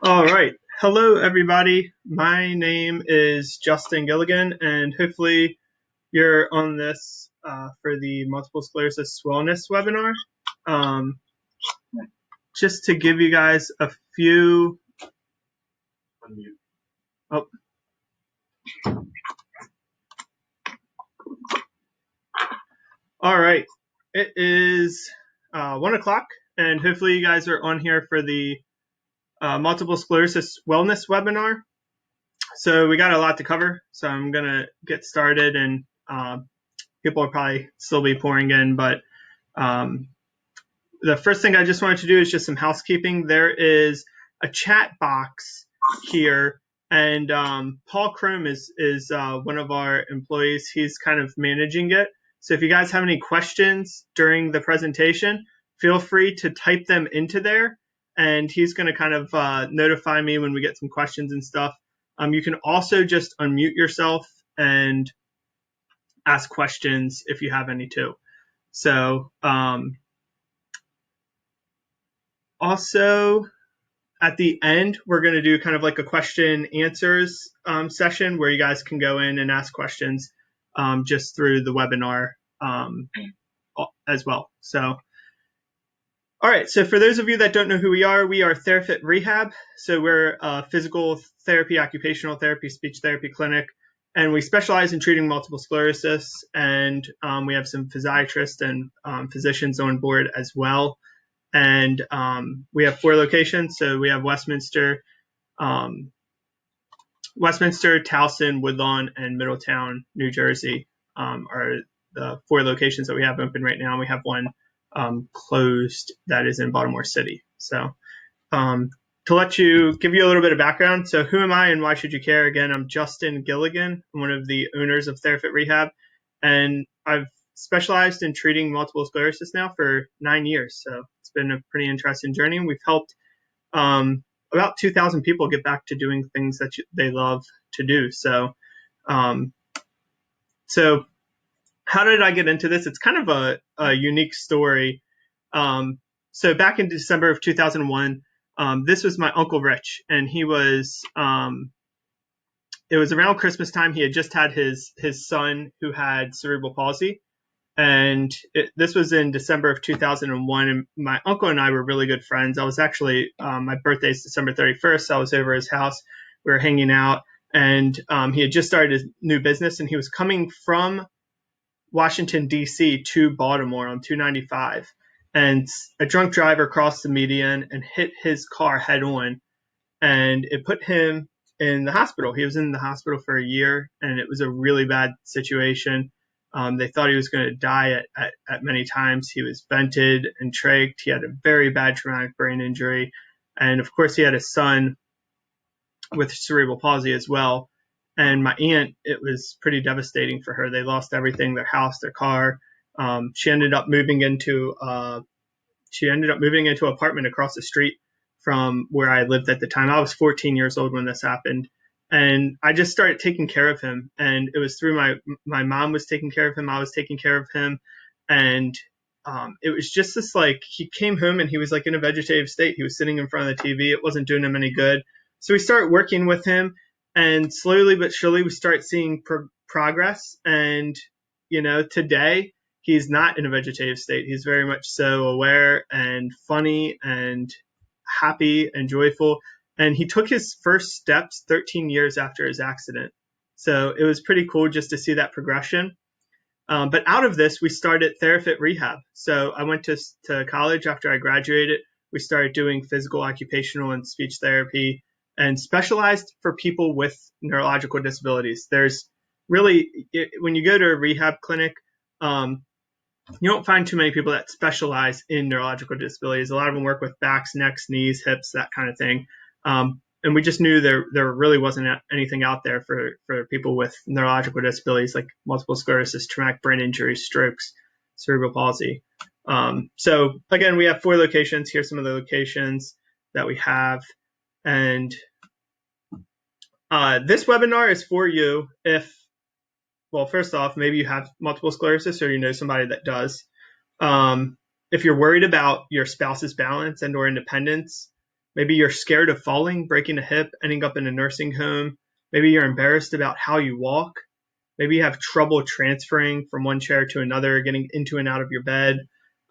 All right. Hello, everybody. My name is Justin Gilligan, and hopefully you're on this for the Multiple Sclerosis Wellness webinar. Just to give you guys a few... Oh. All right. It is 1 o'clock, and hopefully you guys are on here for the Multiple Sclerosis Wellness webinar. So we got a lot to cover, so I'm going to get started, and people will probably still be pouring in, but the first thing I just wanted to do is just some housekeeping. There is a chat box here, and Paul Chrome is one of our employees. He's kind of managing it. So if you guys have any questions during the presentation, feel free to type them into there, and he's going to kind of notify me when we get some questions and stuff. You can also just unmute yourself and ask questions if you have any too. So also at the end, we're going to do kind of like a question answers session where you guys can go in and ask questions just through the webinar as well. So, all right. So for those of you that don't know who we are Therafit Rehab. So we're a physical therapy, occupational therapy, speech therapy clinic, and we specialize in treating multiple sclerosis. And we have some physiatrists and physicians on board as well. And we have 4 locations. So we have Westminster, Towson, Woodlawn, and Middletown, New Jersey are the 4 locations that we have open right now. And we have one closed that is in Baltimore City. So to give you a little bit of background. So who am I and why should you care? Again, I'm Justin Gilligan. I'm one of the owners of Therafit Rehab. And I've specialized in treating multiple sclerosis now for 9 years. So it's been a pretty interesting journey. We've helped about 2,000 people get back to doing things that they love to do. So how did I get into this? It's kind of a unique story. So back in December of 2001, this was my Uncle Rich, and he was, it was around Christmas time. He had just had his son who had cerebral palsy. And this was in December of 2001. And my uncle and I were really good friends. I was actually, my birthday is December 31st. So I was over at his house. We were hanging out, and he had just started his new business, and he was coming from Washington, D.C. to Baltimore on 295. And a drunk driver crossed the median and hit his car head on, and it put him in the hospital. He was in the hospital for a year, and it was a really bad situation. They thought he was going to die at many times. He was vented and trached. He had a very bad traumatic brain injury. And of course, he had a son with cerebral palsy as well. And my aunt, it was pretty devastating for her. They lost everything, their house, their car. She ended up moving into an apartment across the street from where I lived at the time. I was 14 years old when this happened. And I just started taking care of him. And it was through my mom was taking care of him. I was taking care of him. And it was just this, like, he came home and he was like in a vegetative state. He was sitting in front of the TV. It wasn't doing him any good. So we started working with him. And slowly but surely we start seeing progress. And, today he's not in a vegetative state. He's very much so aware and funny and happy and joyful. And he took his first steps 13 years after his accident. So it was pretty cool just to see that progression. But out of this, we started Therafit Rehab. So I went to college after I graduated. We started doing physical, occupational, and speech therapy, and specialized for people with neurological disabilities. There's really, when you go to a rehab clinic, you don't find too many people that specialize in neurological disabilities. A lot of them work with backs, necks, knees, hips, that kind of thing. And we just knew there really wasn't anything out there for people with neurological disabilities like multiple sclerosis, traumatic brain injury, strokes, cerebral palsy. So again, we have 4 locations. Here's some of the locations that we have. And this webinar is for you well, first off, maybe you have multiple sclerosis or you know somebody that does. If you're worried about your spouse's balance and or independence, Maybe you're scared of falling, breaking a hip, ending up in a nursing home. Maybe you're embarrassed about how you walk. Maybe you have trouble transferring from one chair to another, getting into and out of your bed.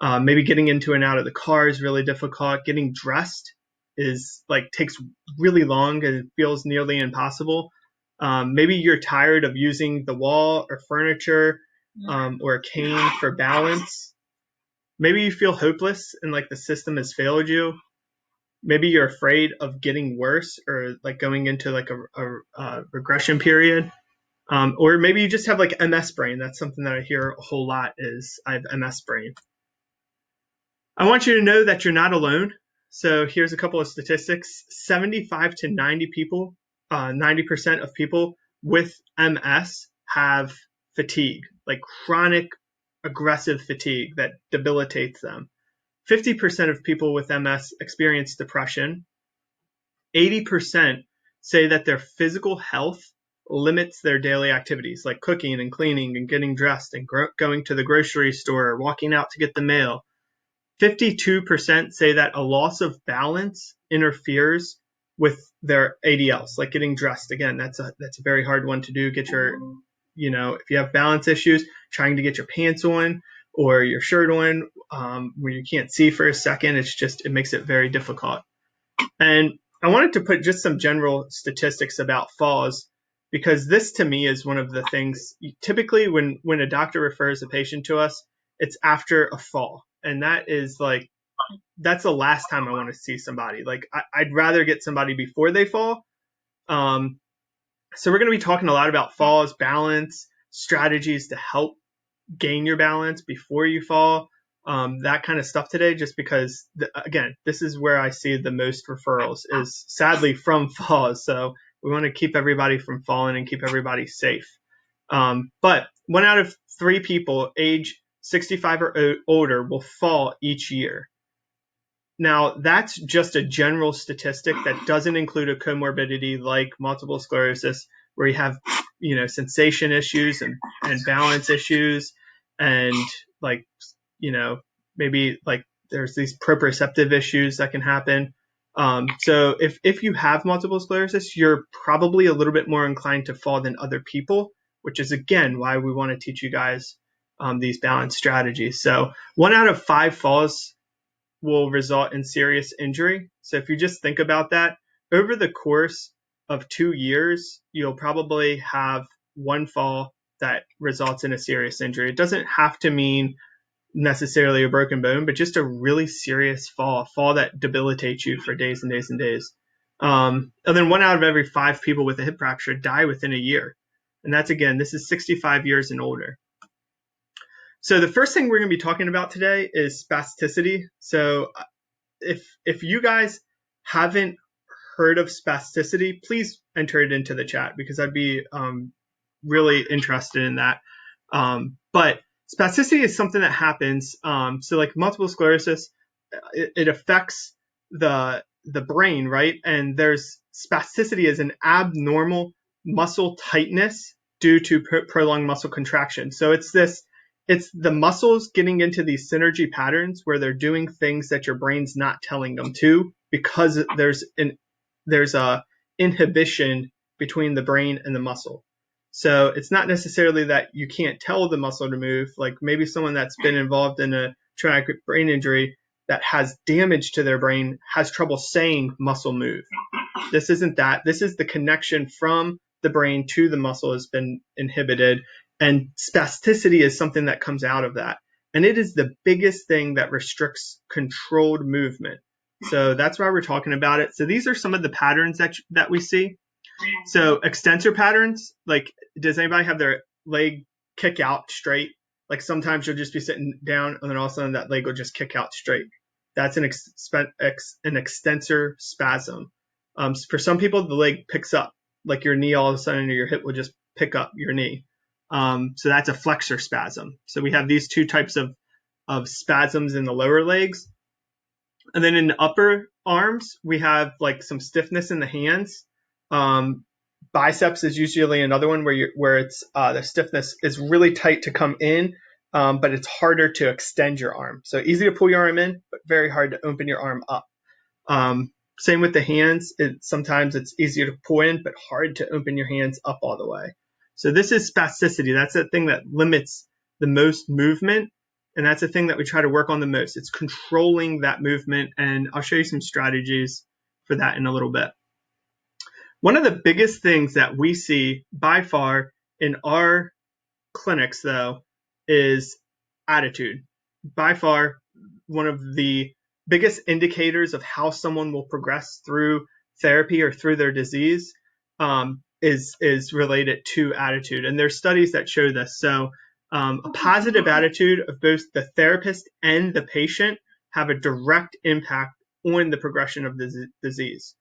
Maybe getting into and out of the car is really difficult. Getting dressed is takes really long and it feels nearly impossible. Maybe you're tired of using the wall or furniture or a cane for balance. Maybe you feel hopeless and like the system has failed you. Maybe you're afraid of getting worse or like going into like a regression period. Or maybe you just have like MS brain. That's something that I hear a whole lot is I have MS brain. I want you to know that you're not alone. So here's a couple of statistics. 75 to 90 people, 90% of people with MS have fatigue, like chronic aggressive fatigue that debilitates them. 50% of people with MS experience depression. 80% say that their physical health limits their daily activities like cooking and cleaning and getting dressed and going to the grocery store or walking out to get the mail. 52% say that a loss of balance interferes with their ADLs, like getting dressed. Again, that's a very hard one to do. Get your, if you have balance issues, trying to get your pants on or your shirt on where you can't see for a second, it makes it very difficult. And I wanted to put just some general statistics about falls because this to me is one of the things typically when a doctor refers a patient to us, it's after a fall. And that's the last time I want to see somebody. Like I'd rather get somebody before they fall. So we're going to be talking a lot about falls, balance, strategies to help gain your balance before you fall, that kind of stuff today, just because, again, this is where I see the most referrals is sadly from falls. So we want to keep everybody from falling and keep everybody safe. But 1 out of 3 people age 65 or older will fall each year. Now, that's just a general statistic that doesn't include a comorbidity like multiple sclerosis, where you have, sensation issues and balance issues, and maybe like there's these proprioceptive issues that can happen. So if you have multiple sclerosis, you're probably a little bit more inclined to fall than other people, which is again why we want to teach you guys these balance strategies. So 1 out of 5 falls will result in serious injury. So if you just think about that, over the course of 2 years, you'll probably have 1 fall that results in a serious injury. It doesn't have to mean necessarily a broken bone, but just a really serious fall, a fall that debilitates you for days and days and days. And then 1 out of every 5 people with a hip fracture die within a year. And that's, again, this is 65 years and older. So the first thing we're going to be talking about today is spasticity. So if you guys haven't heard of spasticity, please enter it into the chat because I'd be really interested in that. But spasticity is something that happens. So like multiple sclerosis, it affects the brain, right? And there's spasticity is an abnormal muscle tightness due to prolonged muscle contraction. So it's the muscles getting into these synergy patterns where they're doing things that your brain's not telling them to because there's a inhibition between the brain and the muscle. So it's not necessarily that you can't tell the muscle to move. Like maybe someone that's been involved in a traumatic brain injury that has damage to their brain has trouble saying muscle move. This isn't that. This is the connection from the brain to the muscle has been inhibited. And spasticity is something that comes out of that. And it is the biggest thing that restricts controlled movement. So that's why we're talking about it. So these are some of the patterns that we see. So extensor patterns, like does anybody have their leg kick out straight? Like sometimes you'll just be sitting down and then all of a sudden that leg will just kick out straight. That's an extensor spasm. For some people, the leg picks up, like your knee all of a sudden or your hip will just pick up your knee. So that's a flexor spasm. So we have these 2 types of spasms in the lower legs. And then in the upper arms, we have like some stiffness in the hands. Biceps is usually another one where it's the stiffness is really tight to come in, but it's harder to extend your arm. So easy to pull your arm in, but very hard to open your arm up. Same with the hands. Sometimes it's easier to point, but hard to open your hands up all the way. So this is spasticity. That's the thing that limits the most movement. And that's the thing that we try to work on the most. It's controlling that movement. And I'll show you some strategies for that in a little bit. One of the biggest things that we see by far in our clinics, though, is attitude. By far, one of the biggest indicators of how someone will progress through therapy or through their disease is related to attitude. And there's studies that show this. So a positive attitude of both the therapist and the patient have a direct impact on the progression of the disease.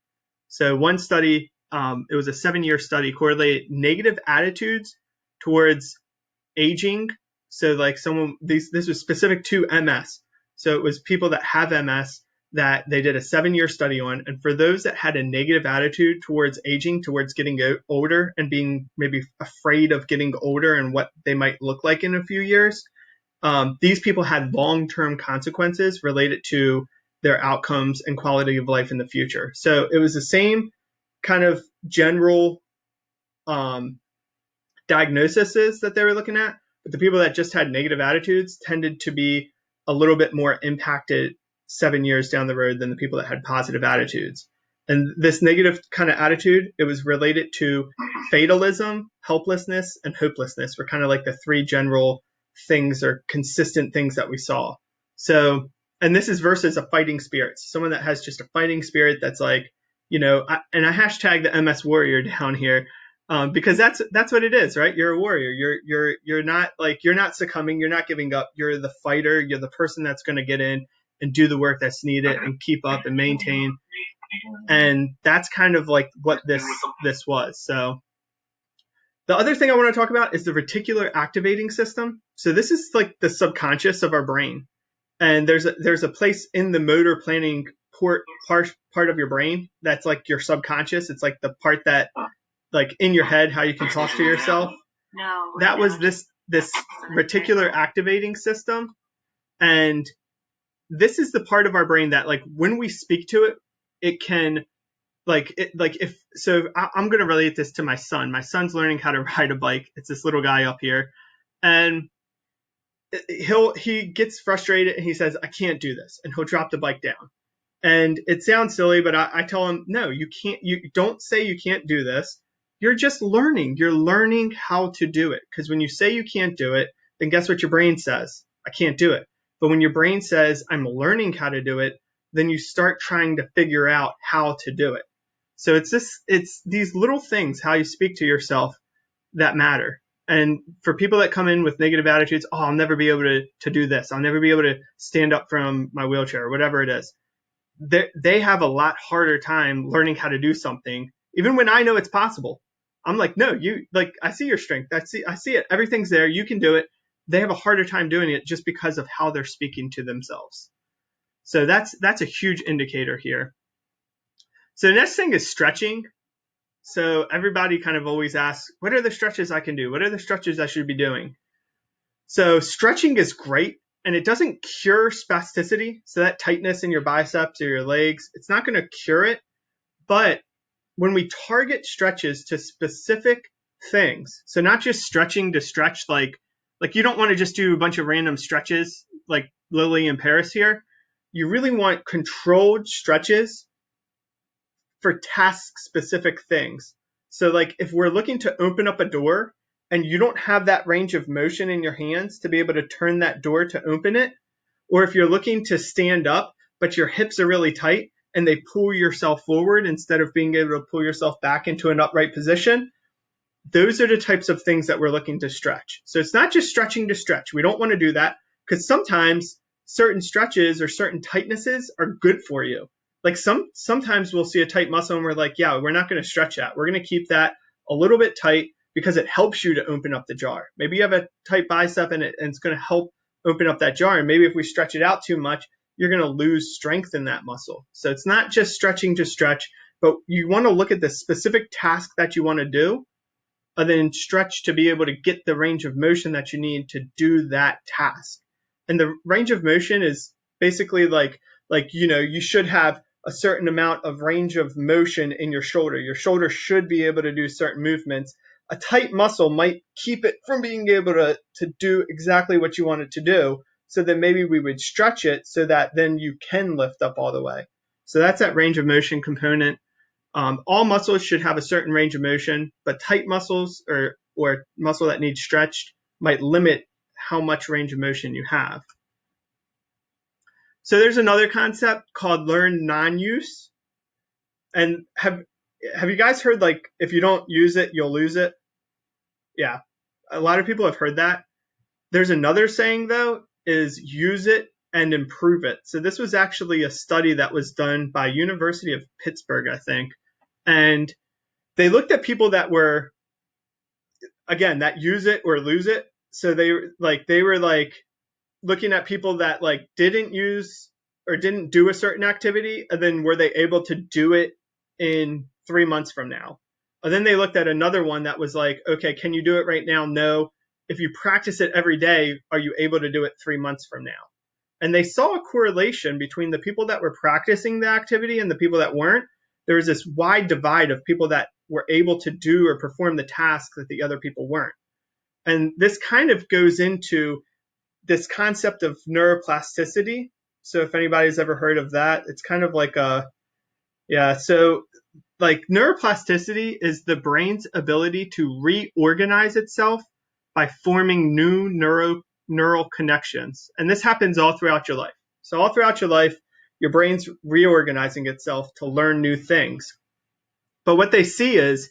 So one study, it was a 7-year study, correlated negative attitudes towards aging. So like this was specific to MS. So it was people that have MS that they did a 7-year study on. And for those that had a negative attitude towards aging, towards getting older and being maybe afraid of getting older and what they might look like in a few years, these people had long-term consequences related to their outcomes and quality of life in the future. So it was the same kind of general diagnoses that they were looking at, but the people that just had negative attitudes tended to be a little bit more impacted 7 years down the road than the people that had positive attitudes. And this negative kind of attitude, it was related to fatalism, helplessness, and hopelessness were kind of like the three general things or consistent things that we saw. So, and this is versus a fighting spirit. Someone that has just a fighting spirit that's like, and I hashtag the MS warrior down here. Because that's what it is, right? You're a warrior. You're not succumbing. You're not giving up. You're the fighter. You're the person that's going to get in and do the work that's needed and keep up and maintain. And that's kind of like what this was. So the other thing I want to talk about is the reticular activating system. So this is like the subconscious of our brain. And there's a place in the motor planning part of your brain that's like your subconscious. It's like the part that like in your head, how you can talk to yourself. That was this reticular activating system. And this is the part of our brain that like when we speak to it, it can I'm going to relate this to my son. My son's learning how to ride a bike. It's this little guy up here. And he gets frustrated and he says, I can't do this. And he'll drop the bike down. And it sounds silly, but I tell him, no, you can't. You don't say you can't do this. You're just learning. You're learning how to do it. Because when you say you can't do it, then guess what your brain says? I can't do it. But when your brain says, I'm learning how to do it, then you start trying to figure out how to do it. So it's these little things, how you speak to yourself, that matter. And for people that come in with negative attitudes, I'll never be able to do this. I'll never be able to stand up from my wheelchair or whatever it is. They have a lot harder time learning how to do something, even when I know it's possible. I'm like, no, I see your strength. I see it. Everything's there. You can do it. They have a harder time doing it just because of how they're speaking to themselves. So that's a huge indicator here. So the next thing is stretching. So everybody kind of always asks, what are the stretches I can do? What are the stretches I should be doing? So stretching is great, and it doesn't cure spasticity. So that tightness in your biceps or your legs, it's not going to cure it. But when we target stretches to specific things, so not just stretching to stretch, like you don't want to just do a bunch of random stretches like Lily and Paris here. You really want controlled stretches for task-specific things. So like if we're looking to open up a door and you don't have that range of motion in your hands to be able to turn that door to open it, or if you're looking to stand up but your hips are really tight and they pull yourself forward instead of being able to pull yourself back into an upright position, those are the types of things that we're looking to stretch. So it's not just stretching to stretch. We don't want to do that because sometimes certain stretches or certain tightnesses are good for you. Like sometimes we'll see a tight muscle and we're like, yeah, we're not going to stretch that. We're going to keep that a little bit tight because it helps you to open up the jar. Maybe you have a tight bicep and it's going to help open up that jar. And maybe if we stretch it out too much, you're going to lose strength in that muscle. So it's not just stretching to stretch, but you want to look at the specific task that you want to do and then stretch to be able to get the range of motion that you need to do that task. And the range of motion is basically like you should have a certain amount of range of motion in your shoulder. Your shoulder should be able to do certain movements. A tight muscle might keep it from being able to do exactly what you want it to do. So then maybe we would stretch it so that then you can lift up all the way. So that's that range of motion component. All muscles should have a certain range of motion, but tight muscles or muscle that needs stretched might limit how much range of motion you have. So there's another concept called learned non-use. And have you guys heard, like, if you don't use it, you'll lose it? Yeah, a lot of people have heard that. There's another saying, though, is use it and improve it. So this was actually a study that was done by University of Pittsburgh, I think. And they looked at people that were, again, that use it or lose it. So they were looking at people that like didn't use or didn't do a certain activity, and then were they able to do it in 3 months from now? And then they looked at another one that was like, okay, can you do it right now? No. If you practice it every day, are you able to do it 3 months from now? And they saw a correlation between the people that were practicing the activity and the people that weren't. There was this wide divide of people that were able to do or perform the task that the other people weren't. And this kind of goes into this concept of neuroplasticity. So if anybody's ever heard of that, it's kind of like so like neuroplasticity is the brain's ability to reorganize itself by forming new neural connections. And this happens all throughout your life. So all throughout your life, your brain's reorganizing itself to learn new things. But what they see is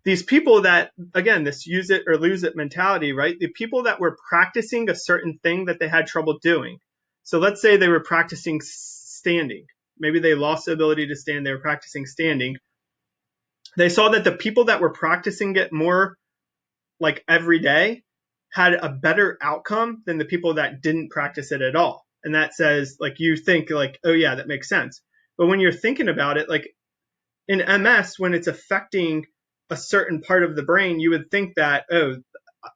these people that, again, this use it or lose it mentality, right? The people that were practicing a certain thing that they had trouble doing. So let's say they were practicing standing. Maybe they lost the ability to stand. They were practicing standing. They saw that the people that were practicing it more like every day had a better outcome than the people that didn't practice it at all. And that says, like, you think like, oh yeah, that makes sense. But when you're thinking about it, like in MS, when it's affecting a certain part of the brain, you would think that, oh,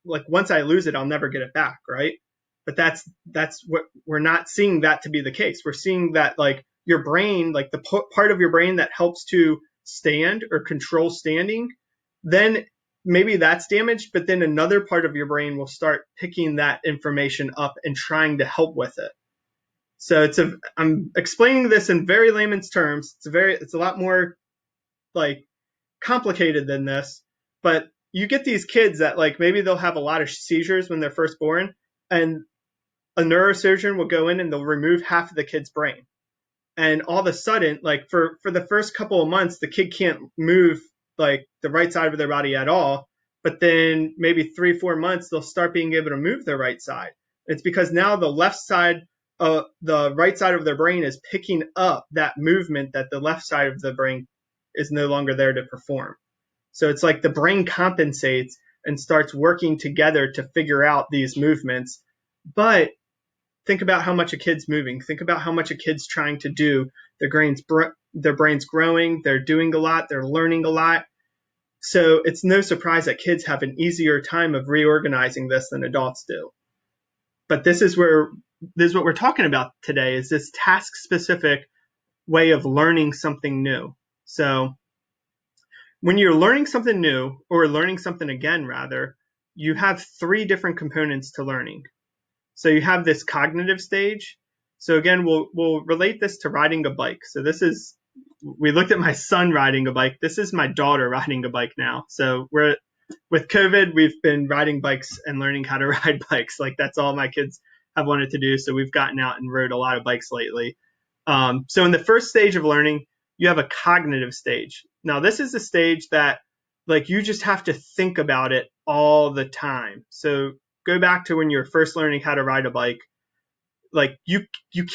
like once I lose it, I'll never get it back, right? But that's what we're not seeing that to be the case. We're seeing that like your brain, like the part of your brain that helps to stand or control standing, then maybe that's damaged, but then another part of your brain will start picking that information up and trying to help with it. So I'm explaining this in very layman's terms. It's a lot more like complicated than this, but you get these kids that like maybe they'll have a lot of seizures when they're first born, and a neurosurgeon will go in and they'll remove half of the kid's brain. And all of a sudden, like for the first couple of months, the kid can't move like the right side of their body at all. But then maybe 3-4 months, they'll start being able to move their right side. It's because now the right side of their brain is picking up that movement that the left side of the brain is no longer there to perform. So it's like the brain compensates and starts working together to figure out these movements. But think about how much a kid's moving. Think about how much a kid's trying to do. Their brain's growing. They're doing a lot. They're learning a lot. So it's no surprise that kids have an easier time of reorganizing this than adults do. But this is what we're talking about today, is this task-specific way of learning something new. So when you're learning something new, or learning something again, rather, you have 3 different components to learning. So you have this cognitive stage. So again, we'll relate this to riding a bike. So we looked at my son riding a bike. This is my daughter riding a bike now. So with COVID, we've been riding bikes and learning how to ride bikes. Like that's all my kids have wanted to do. So we've gotten out and rode a lot of bikes lately. So in the first stage of learning, you have a cognitive stage. Now this is a stage that like you just have to think about it all the time. So go back to when you're first learning how to ride a bike. Like you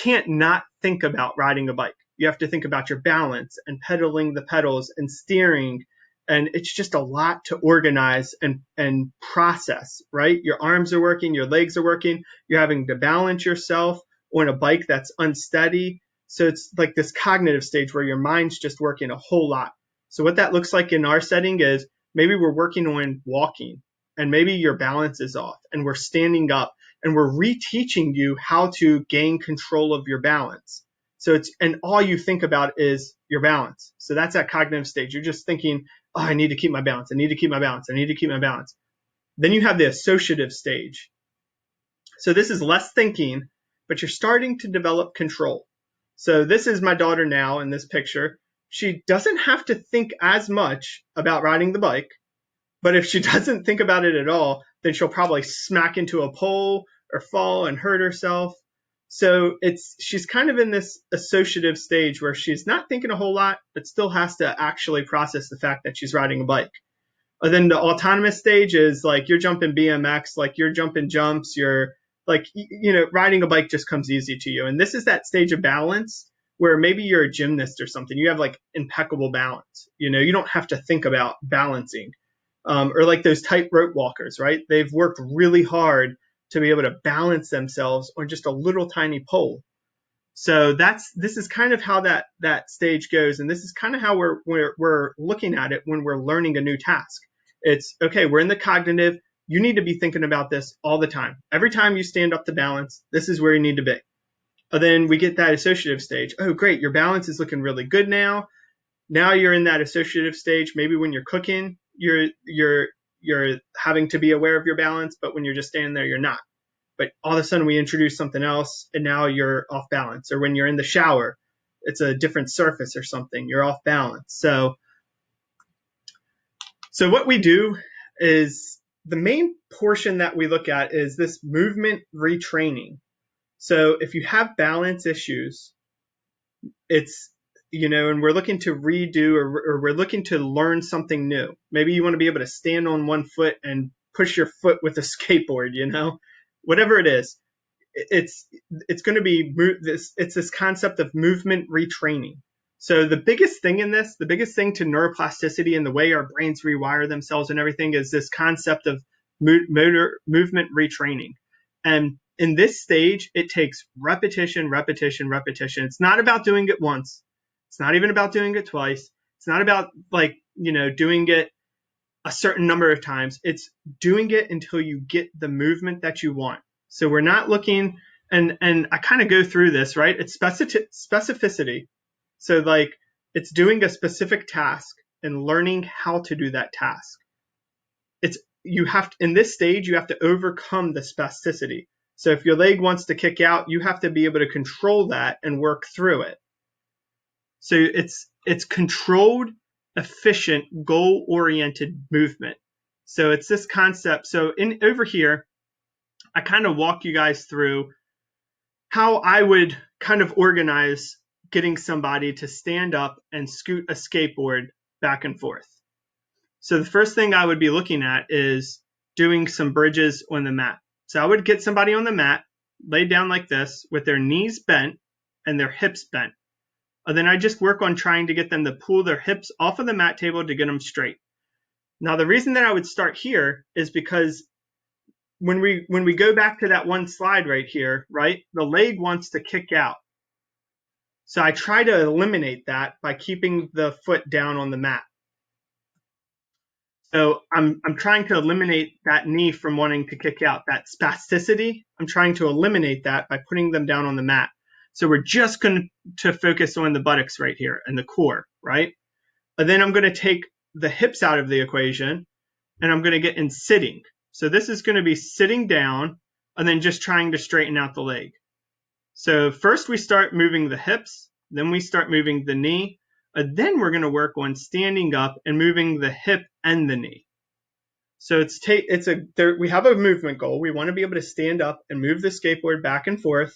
can't not think about riding a bike. You have to think about your balance and pedaling the pedals and steering. And it's just a lot to organize and process, right? Your arms are working, your legs are working. You're having to balance yourself on a bike that's unsteady. So it's like this cognitive stage where your mind's just working a whole lot. So what that looks like in our setting is maybe we're working on walking, and maybe your balance is off, and we're standing up and we're reteaching you how to gain control of your balance. So and all you think about is your balance. So that's that cognitive stage. You're just thinking, oh, I need to keep my balance. I need to keep my balance. I need to keep my balance. Then you have the associative stage. So this is less thinking, but you're starting to develop control. So this is my daughter now in this picture. She doesn't have to think as much about riding the bike, but if she doesn't think about it at all, then she'll probably smack into a pole or fall and hurt herself. So she's kind of in this associative stage where she's not thinking a whole lot, but still has to actually process the fact that she's riding a bike. And then the autonomous stage is like you're jumping BMX, like you're jumping jumps, you're like, riding a bike just comes easy to you. And this is that stage of balance where maybe you're a gymnast or something. You have like impeccable balance. You don't have to think about balancing. Or like those tightrope walkers, right? They've worked really hard to be able to balance themselves on just a little tiny pole. So this is kind of how that stage goes, and this is kind of how we're looking at it when we're learning a new task. It's okay, we're in the cognitive. You need to be thinking about this all the time. Every time you stand up to balance, this is where you need to be. And then we get that associative stage. Oh, great, your balance is looking really good now. Now you're in that associative stage. Maybe when you're cooking, you're having to be aware of your balance, but when you're just standing there, you're not. But all of a sudden we introduce something else and now you're off balance. Or when you're in the shower, it's a different surface or something, you're off balance. So what we do is the main portion that we look at is this movement retraining. So if you have balance issues, it's, and we're looking to redo or we're looking to learn something new. Maybe you want to be able to stand on one foot and push your foot with a skateboard, whatever it is. It's going to be this concept of movement retraining. So the biggest thing to neuroplasticity and the way our brains rewire themselves and everything is this concept of movement retraining. And in this stage, it takes repetition, repetition, repetition. It's not about doing it once. It's not even about doing it twice. It's not about doing it a certain number of times. It's doing it until you get the movement that you want. So we're not looking, and I kind of go through this, right? It's specificity. So it's doing a specific task and learning how to do that task. In this stage, you have to overcome the spasticity. So if your leg wants to kick out, you have to be able to control that and work through it. So it's controlled, efficient, goal-oriented movement. So it's this concept. So over here, I kind of walk you guys through how I would kind of organize getting somebody to stand up and scoot a skateboard back and forth. So the first thing I would be looking at is doing some bridges on the mat. So I would get somebody on the mat, laid down like this, with their knees bent and their hips bent. And then I just work on trying to get them to pull their hips off of the mat table to get them straight. Now, the reason that I would start here is because when we go back to that one slide right here, right, the leg wants to kick out. So I try to eliminate that by keeping the foot down on the mat. So I'm trying to eliminate that knee from wanting to kick out, that spasticity. I'm trying to eliminate that by putting them down on the mat. So we're just going to focus on the buttocks right here and the core, right? And then I'm going to take the hips out of the equation and I'm going to get in sitting. So this is going to be sitting down and then just trying to straighten out the leg. So first we start moving the hips, then we start moving the knee, and then we're going to work on standing up and moving the hip and the knee. So we have a movement goal. We want to be able to stand up and move the skateboard back and forth,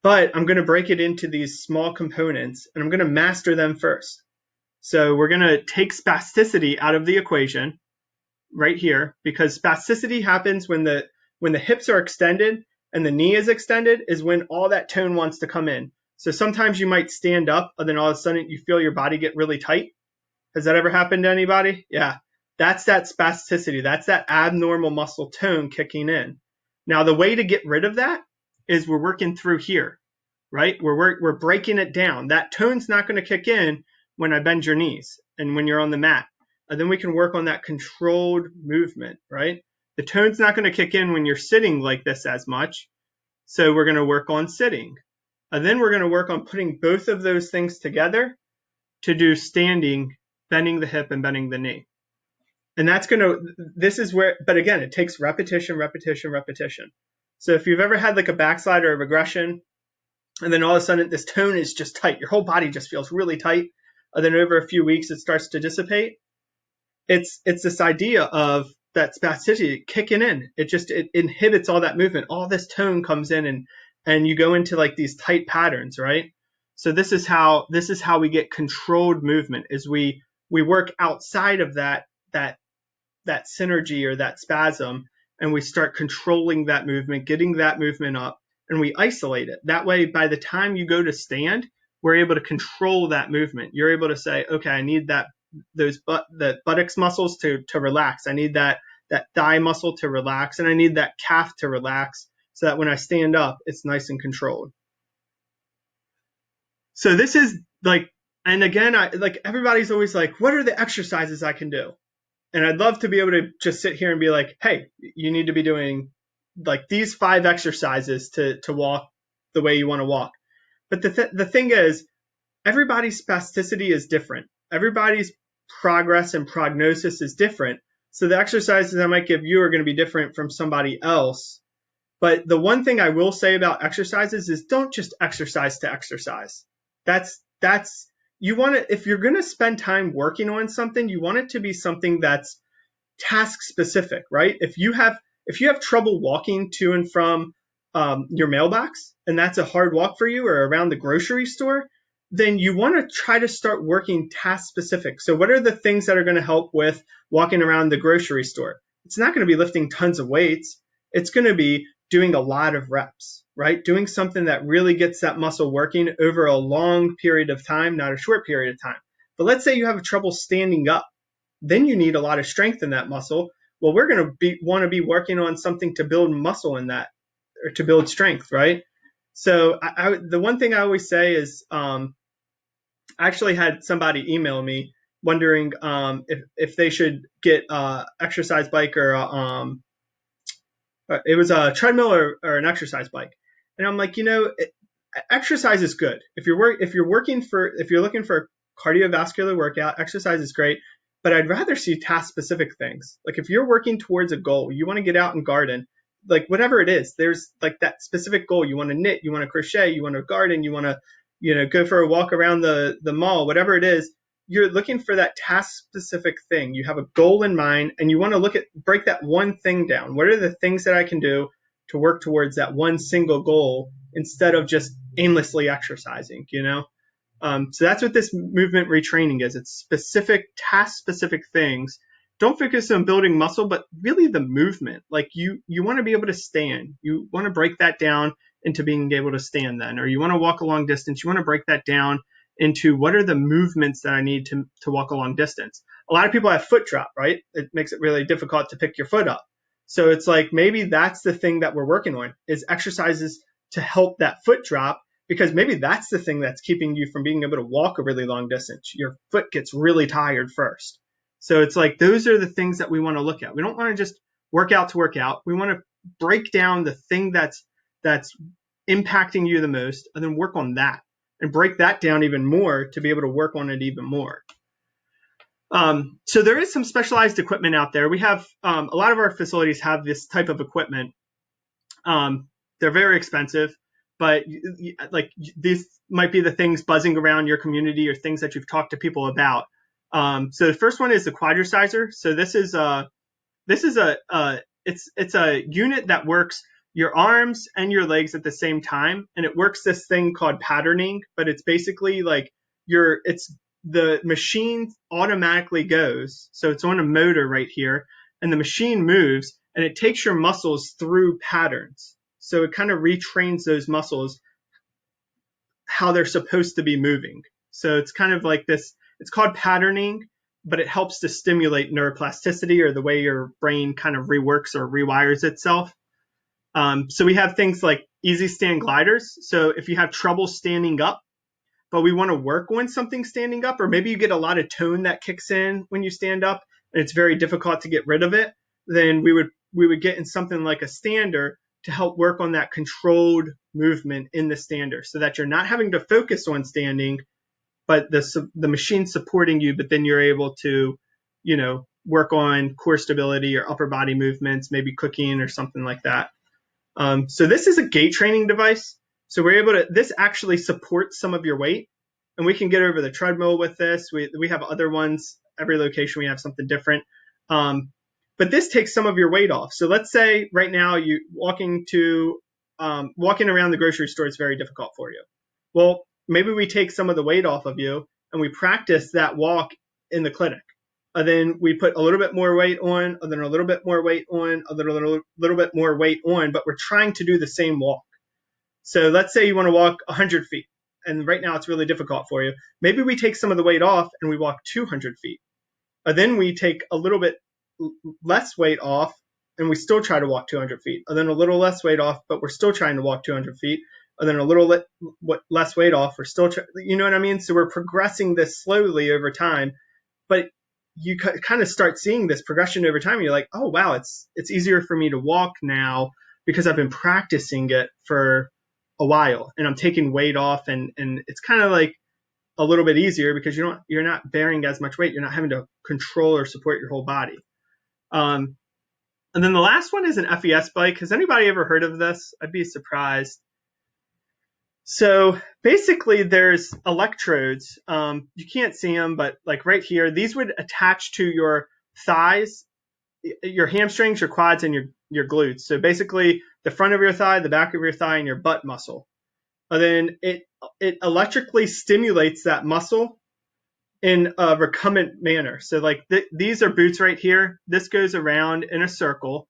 but I'm going to break it into these small components and I'm going to master them first. So we're going to take spasticity out of the equation right here, because spasticity happens when the hips are extended and the knee is extended, is when all that tone wants to come in. So sometimes you might stand up and then all of a sudden you feel your body get really tight. Has that ever happened to anybody? Yeah. That's that spasticity. That's that abnormal muscle tone kicking in. Now, the way to get rid of that is we're working through here, right? We're breaking it down. That tone's not going to kick in when I bend your knees and when you're on the mat. And then we can work on that controlled movement, right? The tone's not going to kick in when you're sitting like this as much. So we're going to work on sitting. And then we're going to work on putting both of those things together to do standing, bending the hip and bending the knee. And this is where, but again, it takes repetition, repetition, repetition. So if you've ever had like a backslide or a regression, and then all of a sudden this tone is just tight, your whole body just feels really tight, and then over a few weeks it starts to dissipate. It's this idea of that spasticity kicking in. It inhibits all that movement. All this tone comes in, and you go into like these tight patterns, right? So this is how we get controlled movement, is we work outside of that synergy or that spasm, and we start controlling that movement, getting that movement up, and we isolate it. That way, by the time you go to stand, we're able to control that movement. You're able to say, okay, I need the buttocks muscles to relax. I need that thigh muscle to relax, and I need that calf to relax, so that when I stand up, it's nice and controlled. So this is like, and again, everybody's always like, what are the exercises I can do? And I'd love to be able to just sit here and be like, hey, you need to be doing like these 5 exercises to walk the way you want to walk. But the thing is, everybody's spasticity is different. Everybody's progress and prognosis is different. So the exercises I might give you are going to be different from somebody else. But the one thing I will say about exercises is don't just exercise to exercise. You want to, if you're going to spend time working on something, you want it to be something that's task specific, right? If you have trouble walking to and from your mailbox, and that's a hard walk for you, or around the grocery store, then you want to try to start working task specific. So what are the things that are going to help with walking around the grocery store? It's not going to be lifting tons of weights. It's going to be doing a lot of reps, right? Doing something that really gets that muscle working over a long period of time, not a short period of time. But let's say you have trouble standing up. Then you need a lot of strength in that muscle. Well, we're going to want to be working on something to build muscle in that, or to build strength, right? So the one thing I always say is, I actually had somebody email me wondering if they should get exercise bike, or it was a treadmill or an exercise bike. And I'm like, exercise is good. If you're looking for a cardiovascular workout, exercise is great. But I'd rather see task specific things. Like if you're working towards a goal, you want to get out and garden, like whatever it is, there's like that specific goal. You want to knit, you want to crochet, you want to garden, you want to, go for a walk around the mall, whatever it is. You're looking for that task specific thing. You have a goal in mind, and you want to break that one thing down. What are the things that I can do to work towards that one single goal, instead of just aimlessly exercising, So that's what this movement retraining is. It's specific, task-specific things. Don't focus on building muscle, but really the movement. Like you want to be able to stand. You want to break that down into being able to stand then. Or you want to walk a long distance. You want to break that down into what are the movements that I need to walk a long distance. A lot of people have foot drop, right? It makes it really difficult to pick your foot up. So it's like maybe that's the thing that we're working on, is exercises to help that foot drop, because maybe that's the thing that's keeping you from being able to walk a really long distance. Your foot gets really tired first. So it's like those are the things that we want to look at. We don't want to just work out to work out. We want to break down the thing that's impacting you the most, and then work on that and break that down even more to be able to work on it even more. So there is some specialized equipment out there. We have a lot of our facilities have this type of equipment. They're very expensive, but like these might be the things buzzing around your community or things that you've talked to people about. So the first one is the quadriciser. So this is it's a unit that works your arms and your legs at the same time, and it works this thing called patterning. But it's basically like the machine automatically goes. So it's on a motor right here, and the machine moves, and it takes your muscles through patterns. So it kind of retrains those muscles how they're supposed to be moving. So it's kind of like this, it's called patterning, but it helps to stimulate neuroplasticity, or the way your brain kind of reworks or rewires itself. So we have things like easy stand gliders. So if you have trouble standing up, but we want to work on something standing up, or maybe you get a lot of tone that kicks in when you stand up and it's very difficult to get rid of it, then we would get in something like a stander to help work on that controlled movement in the stander so that you're not having to focus on standing, but the machine supporting you, but then you're able to, work on core stability or upper body movements, maybe cooking or something like that. So this is a gait training device. So we're able to, this actually supports some of your weight, and we can get over the treadmill with this. We have other ones. Every location, we have something different. But this takes some of your weight off. So let's say right now you walking around the grocery store is very difficult for you. Well, maybe we take some of the weight off of you and we practice that walk in the clinic. And then we put a little bit more weight on, and then a little bit more weight on, a little bit more weight on, but we're trying to do the same walk. So let's say you want to walk 100 feet, and right now it's really difficult for you. Maybe we take some of the weight off and we walk 200 feet. And then we take a little bit less weight off, and we still try to walk 200 feet. And then a little less weight off, but we're still trying to walk 200 feet. And then a little less weight off, we're still you know what I mean? So we're progressing this slowly over time, but you kind of start seeing this progression over time. And you're like, oh, wow, it's easier for me to walk now because I've been practicing it for a while, and I'm taking weight off, and it's kind of like a little bit easier because you're not bearing as much weight. You're not having to control or support your whole body. And then the last one is an FES bike. Has anybody ever heard of this? I'd be surprised. So basically there's electrodes. You can't see them, but like right here, these would attach to your thighs, your hamstrings, your quads, and your glutes. So basically the front of your thigh, the back of your thigh, and your butt muscle. And then it electrically stimulates that muscle in a recumbent manner. So like these are boots right here. This goes around in a circle,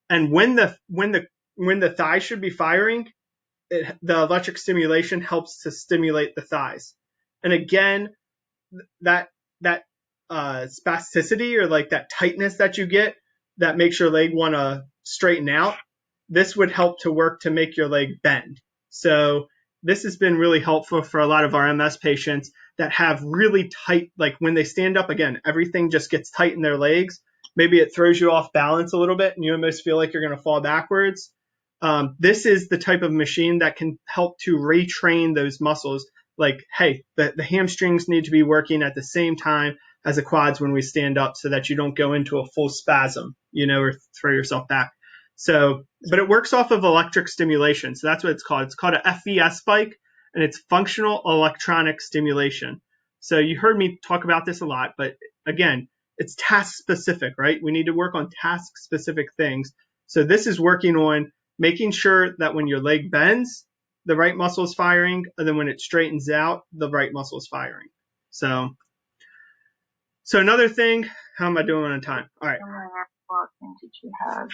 and when the thigh should be firing, the electric stimulation helps to stimulate the thighs. And again, that spasticity, or like that tightness that you get that makes your leg want to straighten out, this would help to work to make your leg bend. So this has been really helpful for a lot of our MS patients that have really tight, like when they stand up, again, everything just gets tight in their legs. Maybe it throws you off balance a little bit and you almost feel like you're going to fall backwards. This is the type of machine that can help to retrain those muscles. Like, hey, the hamstrings need to be working at the same time as the quads when we stand up so that you don't go into a full spasm, or throw yourself back. So, but it works off of electric stimulation. So that's what it's called. It's called a FES bike, and it's functional electronic stimulation. So you heard me talk about this a lot, but again, it's task specific, right? We need to work on task specific things. So this is working on making sure that when your leg bends, the right muscle is firing, and then when it straightens out, the right muscle is firing. So another thing, how am I doing on time? All right. Did you have?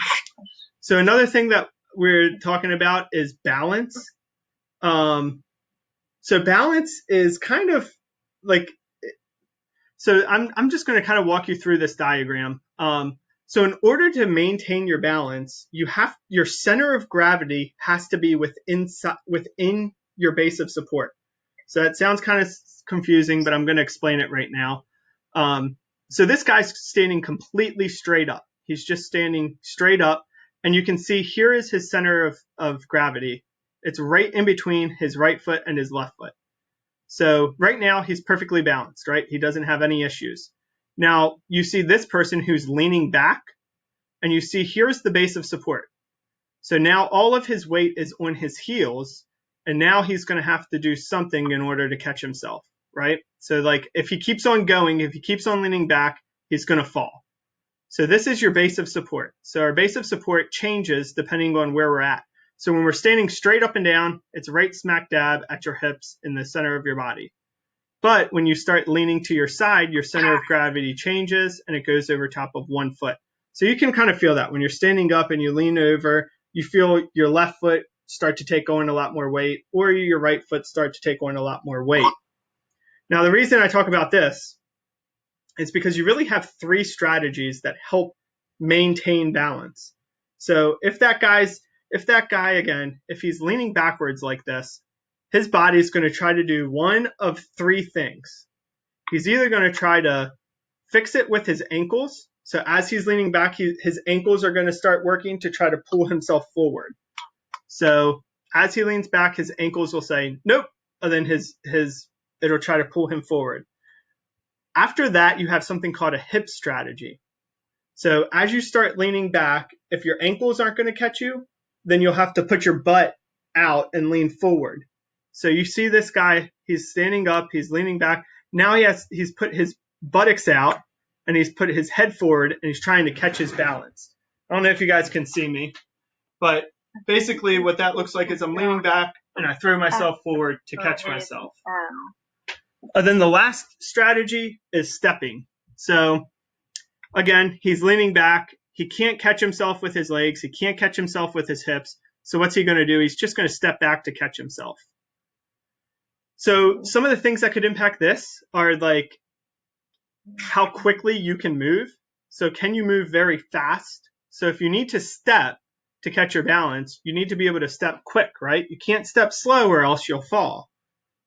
So another thing that we're talking about is balance. So balance is kind of like, so I'm just going to kind of walk you through this diagram. So in order to maintain your balance, your center of gravity has to be within your base of support. So that sounds kind of confusing, but I'm going to explain it right now. So this guy's standing completely straight up. He's just standing straight up, and you can see here is his center of gravity. It's right in between his right foot and his left foot. So right now he's perfectly balanced, right? He doesn't have any issues. Now you see this person who's leaning back, and you see here's the base of support. So now all of his weight is on his heels, and now he's going to have to do something in order to catch himself, right? So like if he keeps on going, if he keeps on leaning back, he's going to fall. So this is your base of support. So our base of support changes depending on where we're at. So when we're standing straight up and down, it's right smack dab at your hips in the center of your body. But when you start leaning to your side, your center of gravity changes and it goes over top of one foot. So you can kind of feel that when you're standing up and you lean over, you feel your left foot start to take on a lot more weight, or your right foot start to take on a lot more weight. Now, the reason I talk about this is because you really have three strategies that help maintain balance. So if that guy, again, if he's leaning backwards like this, his body is going to try to do one of three things. He's either going to try to fix it with his ankles. So as he's leaning back, his ankles are going to start working to try to pull himself forward. So As he leans back, his ankles will say, nope. And then it'll try to pull him forward. After that, you have something called a hip strategy. So as you start leaning back, if your ankles aren't going to catch you, then you'll have to put your butt out and lean forward. So you see this guy, he's standing up, he's leaning back. Now he's put his buttocks out and he's put his head forward and he's trying to catch his balance. I don't know if you guys can see me, but basically what that looks like is I'm leaning back and I throw myself forward to catch myself. And then the last strategy is stepping. So again, he's leaning back. He can't catch himself with his legs. He can't catch himself with his hips. So what's he going to do? He's just going to step back to catch himself. So some of the things that could impact this are like how quickly you can move. So can you move very fast? So if you need to step to catch your balance, you need to be able to step quick, right? You can't step slow or else you'll fall.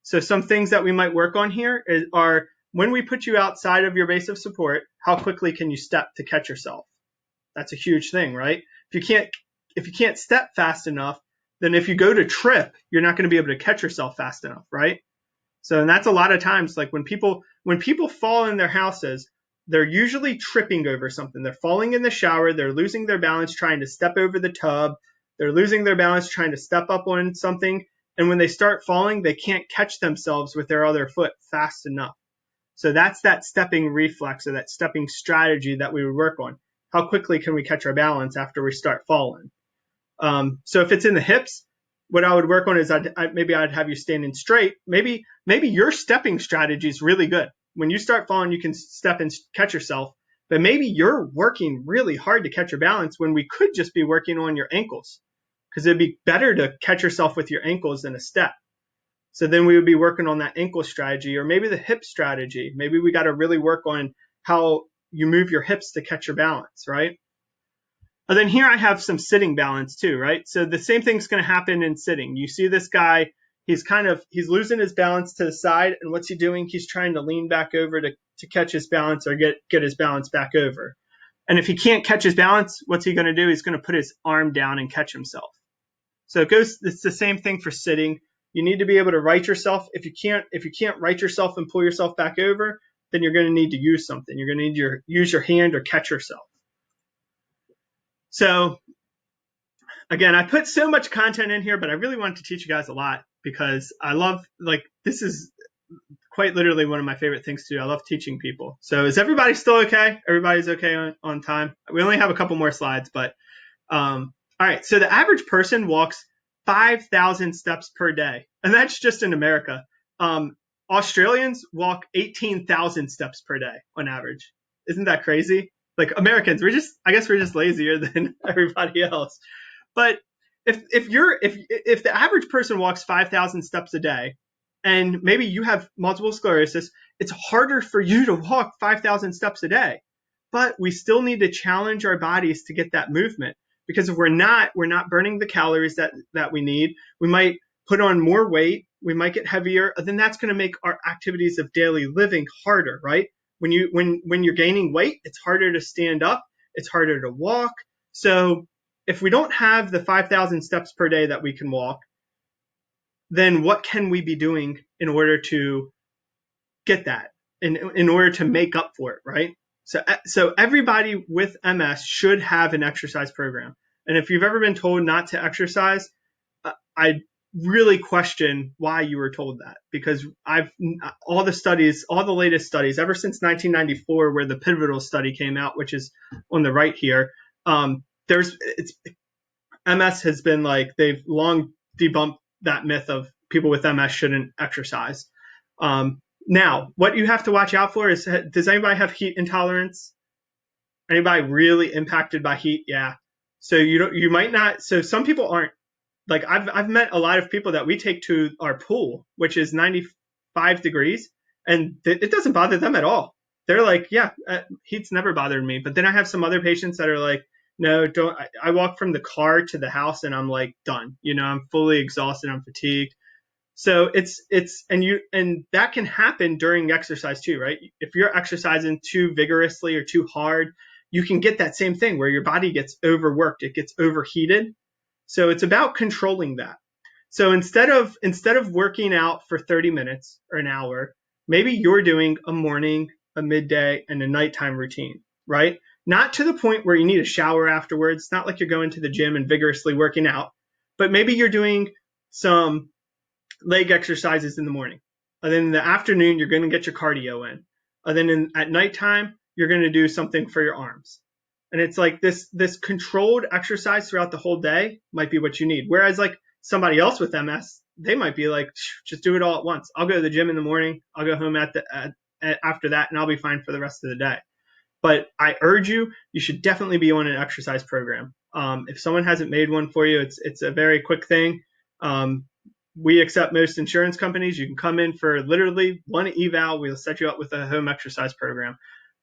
So some things that we might work on here are when we put you outside of your base of support, how quickly can you step to catch yourself? That's a huge thing, right? If you can't step fast enough, then if you go to trip, you're not going to be able to catch yourself fast enough, right? So, and that's a lot of times, like when people fall in their houses, they're usually tripping over something. They're falling in the shower, they're losing their balance trying to step over the tub, they're losing their balance trying to step up on something, and when they start falling, they can't catch themselves with their other foot fast enough. So that's that stepping reflex or that stepping strategy that we would work on. How quickly can we catch our balance after we start falling? So if it's in the hips, what I would work on is I'd have you standing straight. Maybe your stepping strategy is really good. When you start falling, you can step and catch yourself. But maybe you're working really hard to catch your balance when we could just be working on your ankles, because it'd be better to catch yourself with your ankles than a step. So then we would be working on that ankle strategy, or maybe the hip strategy. Maybe we got to really work on how you move your hips to catch your balance, right? And then here I have some sitting balance too, right? So the same thing's going to happen in sitting. You see this guy, he's losing his balance to the side, and what's he doing? He's trying to lean back over to catch his balance or get his balance back over. And if he can't catch his balance, what's he going to do? He's going to put his arm down and catch himself. So it's the same thing for sitting. You need to be able to right yourself. If you can't right yourself and pull yourself back over, then you're going to need to use something. You're going to need to use your hand or catch yourself. So again, I put so much content in here, but I really wanted to teach you guys a lot because I love, this is quite literally one of my favorite things to do. I love teaching people. So is everybody still okay? Everybody's okay on time? We only have a couple more slides, but all right. So the average person walks 5,000 steps per day, and that's just in America. Australians walk 18,000 steps per day on average. Isn't that crazy? Like Americans, I guess we're just lazier than everybody else. But if the average person walks 5,000 steps a day, and maybe you have multiple sclerosis, it's harder for you to walk 5,000 steps a day. But we still need to challenge our bodies to get that movement, because if we're not burning the calories that we need. We might put on more weight, we might get heavier, and then that's going to make our activities of daily living harder, right? When you're gaining weight, it's harder to stand up, it's harder to walk. So if we don't have the 5,000 steps per day that we can walk, then what can we be doing in order to get that, in order to make up for it, right? So everybody with MS should have an exercise program. And if you've ever been told not to exercise, I really question why you were told that, because all the latest studies ever since 1994, where the pivotal study came out, which is on the right here, MS has been they've long debunked that myth of people with MS shouldn't exercise. Now, what you have to watch out for is, does anybody have heat intolerance? Anybody really impacted by heat? Yeah. So you might not. So some people aren't. Like I've met a lot of people that we take to our pool, which is 95 degrees, and it doesn't bother them at all. They're like, yeah, heat's never bothered me. But then I have some other patients that are like, no, don't. I walk from the car to the house and I'm like done. I'm fully exhausted. I'm fatigued. So and that can happen during exercise too, right? If you're exercising too vigorously or too hard, you can get that same thing where your body gets overworked. It gets overheated. So it's about controlling that. So instead of working out for 30 minutes or an hour, maybe you're doing a morning, a midday, and a nighttime routine, right? Not to the point where you need a shower afterwards. It's not like you're going to the gym and vigorously working out, but maybe you're doing some leg exercises in the morning. And then in the afternoon, you're going to get your cardio in. And then at nighttime, you're going to do something for your arms. And it's like this controlled exercise throughout the whole day might be what you need. Whereas like somebody else with MS, they might be like, just do it all at once. I'll go to the gym in the morning. I'll go home after that, and I'll be fine for the rest of the day. But I urge you, you should definitely be on an exercise program. If someone hasn't made one for you, it's a very quick thing. We accept most insurance companies. You can come in for literally one eval. We'll set you up with a home exercise program.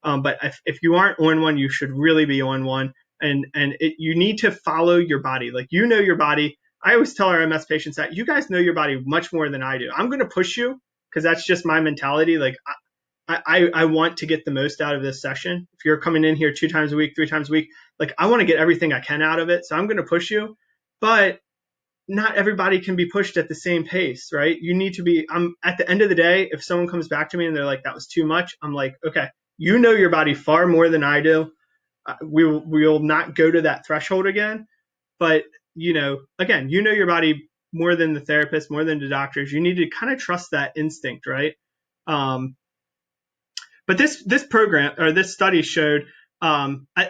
But if you aren't on one, you should really be on one. And you need to follow your body. Like, you know your body. I always tell our MS patients that you guys know your body much more than I do. I'm going to push you because that's just my mentality. Like, I want to get the most out of this session. If you're coming in here 2 times a week, 3 times a week, like, I want to get everything I can out of it. So I'm going to push you. But not everybody can be pushed at the same pace, right? You need to be, at the end of the day, if someone comes back to me and they're like, that was too much, I'm like, okay, you know your body far more than I do. We'll not go to that threshold again. But, again, you know your body more than the therapist, more than the doctors. You need to kind of trust that instinct, right? But this program, or this study showed,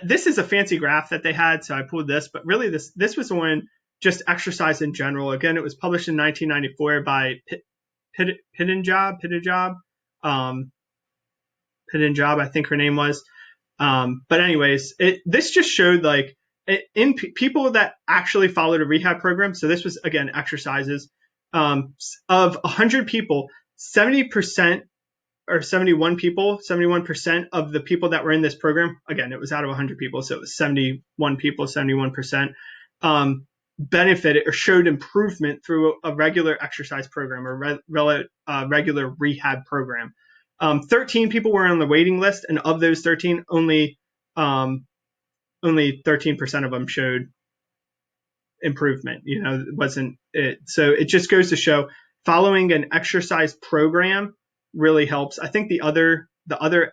this is a fancy graph that they had, so I pulled this, but really this was on just exercise in general. Again, it was published in 1994 by Pittenjob, I think her name was. But anyways, this just showed like in people that actually followed a rehab program. So this was, again, exercises. Of 100 people, 70% or 71% of the people that were in this program, again, it was out of 100 people, so it was 71 people, 71%, benefited or showed improvement through a regular exercise program or regular rehab program. 13 people were on the waiting list, and of those 13, only 13% of them showed improvement. It wasn't it. So it just goes to show following an exercise program really helps. I think the other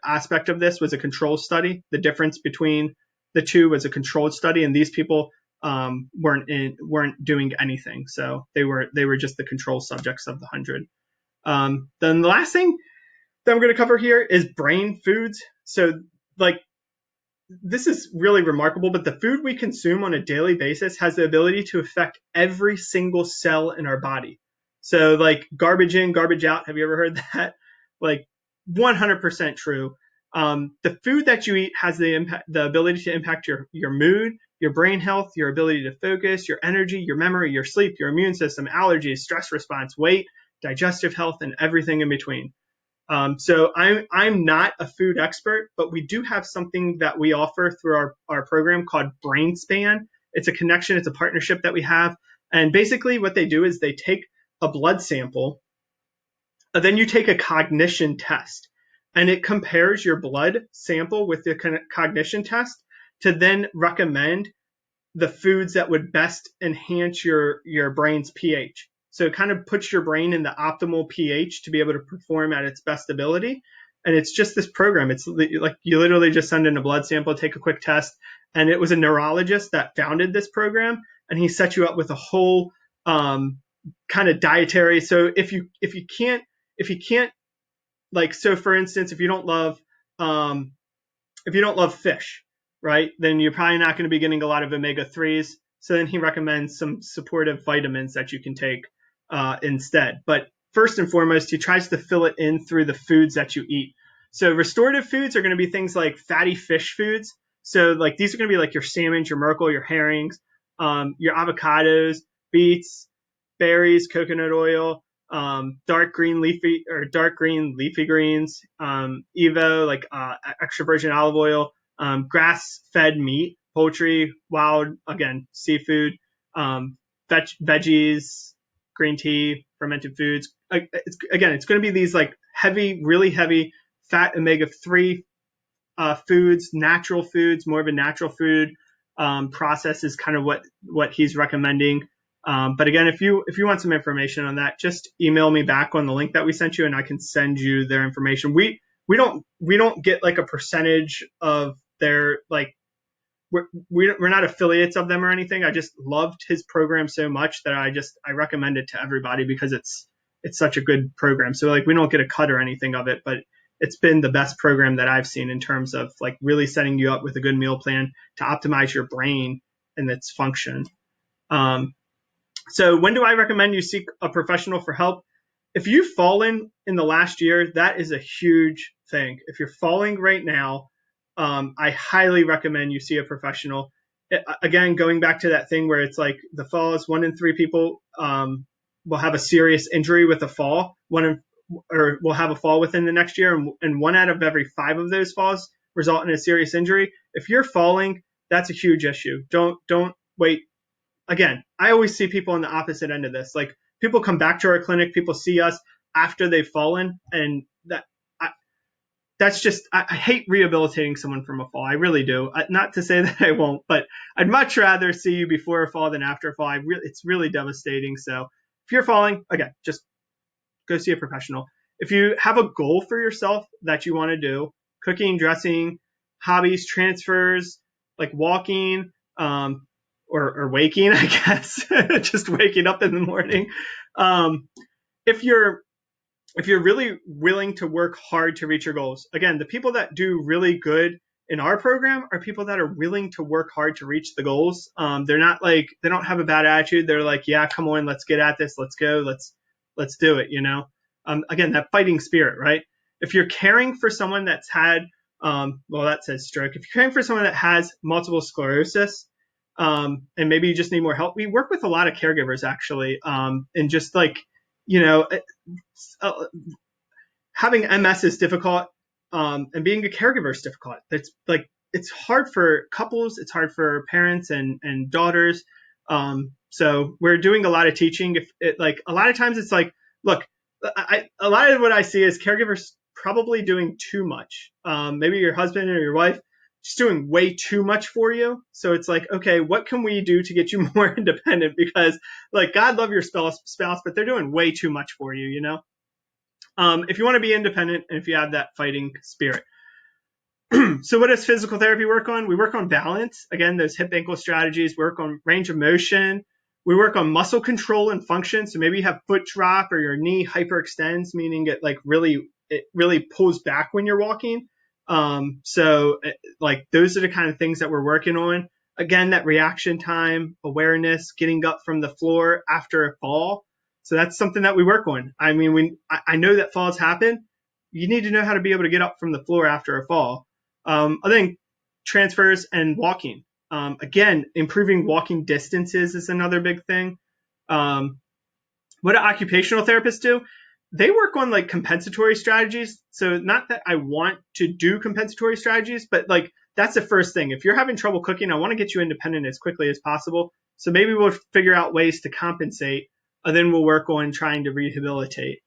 aspect of this was a control study. The difference between the two was a controlled study, and these people weren't doing anything. So they were just the control subjects of the 100. Then the last thing that I'm going to cover here is brain foods. So, like, this is really remarkable, but the food we consume on a daily basis has the ability to affect every single cell in our body. So, like, garbage in, garbage out. Have you ever heard that? Like, 100% true. The food that you eat has the ability to impact your mood, your brain health, your ability to focus, your energy, your memory, your sleep, your immune system, allergies, stress response, weight, digestive health, and everything in between. So I'm not a food expert, but we do have something that we offer through our program called BrainSpan. It's a connection, it's a partnership that we have. And basically what they do is they take a blood sample, and then you take a cognition test, and it compares your blood sample with the cognition test to then recommend the foods that would best enhance your brain's pH. So it kind of puts your brain in the optimal pH to be able to perform at its best ability. And it's just this program. It's like you literally just send in a blood sample, take a quick test. And it was a neurologist that founded this program, and he set you up with a whole kind of dietary. So if you can't, like, so for instance, if you don't love fish, right, then you're probably not going to be getting a lot of omega-3s. So then he recommends some supportive vitamins that you can take instead. But first and foremost, he tries to fill it in through the foods that you eat. So restorative foods are going to be things like fatty fish foods. So like these are going to be like your salmon, your merkel, your herrings, your avocados, beets, berries, coconut oil, dark green leafy greens, Evo, like extra virgin olive oil, grass-fed meat, poultry, wild, again, seafood, veggies, green tea, fermented foods. It's going to be these like really heavy fat omega-3 foods, natural foods, more of a natural food process is kind of what he's recommending. But again, if you want some information on that, just email me back on the link that we sent you, and I can send you their information. We don't get like a percentage of their like we're not affiliates of them or anything. I just loved his program so much that I recommend it to everybody because it's such a good program. So like we don't get a cut or anything of it, but it's been the best program that I've seen in terms of like really setting you up with a good meal plan to optimize your brain and its function. So when do I recommend you seek a professional for help? If you've fallen in the last year, that is a huge thing. If you're falling right now, I highly recommend you see a professional. Again, going back to that thing where it's like the fall is 1 in 3 people will have a serious injury with a fall. Or will have a fall within the next year, and 1 out of every 5 of those falls result in a serious injury. If you're falling, that's a huge issue. Don't wait. Again, I always see people on the opposite end of this. Like people come back to our clinic, people see us after they've fallen, and that's just I hate rehabilitating someone from a fall. I really do. Not to say that I won't, but I'd much rather see you before a fall than after a fall. It's really devastating. So if you're falling, again, just go see a professional. If you have a goal for yourself that you want to do, cooking, dressing, hobbies, transfers, like walking, or waking, I guess, just waking up in the morning. If you're really willing to work hard to reach your goals, again, the people that do really good in our program are people that are willing to work hard to reach the goals. They're not like, they don't have a bad attitude. They're like, yeah, come on, let's get at this. Let's go. Let's do it. Again, that fighting spirit, right? If you're caring for someone that's had, well, that says stroke. If you're caring for someone that has multiple sclerosis, and maybe you just need more help, we work with a lot of caregivers actually. And just like, you know, uh, having MS is difficult, and being a caregiver is difficult. It's hard for couples, it's hard for parents and daughters. So we're doing a lot of teaching. If it like a lot of times it's like, look, a lot of what I see is caregivers probably doing too much. Maybe your husband or your wife just doing way too much for you. So it's like, okay, what can we do to get you more independent? Because like God love your spouse, but they're doing way too much for you, if you want to be independent and if you have that fighting spirit. So what does physical therapy work on? We work on balance. Again, those hip ankle strategies, work on range of motion. We work on muscle control and function. So maybe you have foot drop or your knee hyperextends, meaning it really pulls back when you're walking. Like those are the kind of things that we're working on. Again, that reaction time, awareness, getting up from the floor after a fall. So that's something that we work on. I mean, I know that falls happen. You need to know how to be able to get up from the floor after a fall. I think transfers and walking. Again, improving walking distances is another big thing. What do occupational therapists do? They work on like compensatory strategies. So not that I want to do compensatory strategies, but like that's the first thing. If you're having trouble cooking, I want to get you independent as quickly as possible. So maybe we'll figure out ways to compensate, and then we'll work on trying to rehabilitate.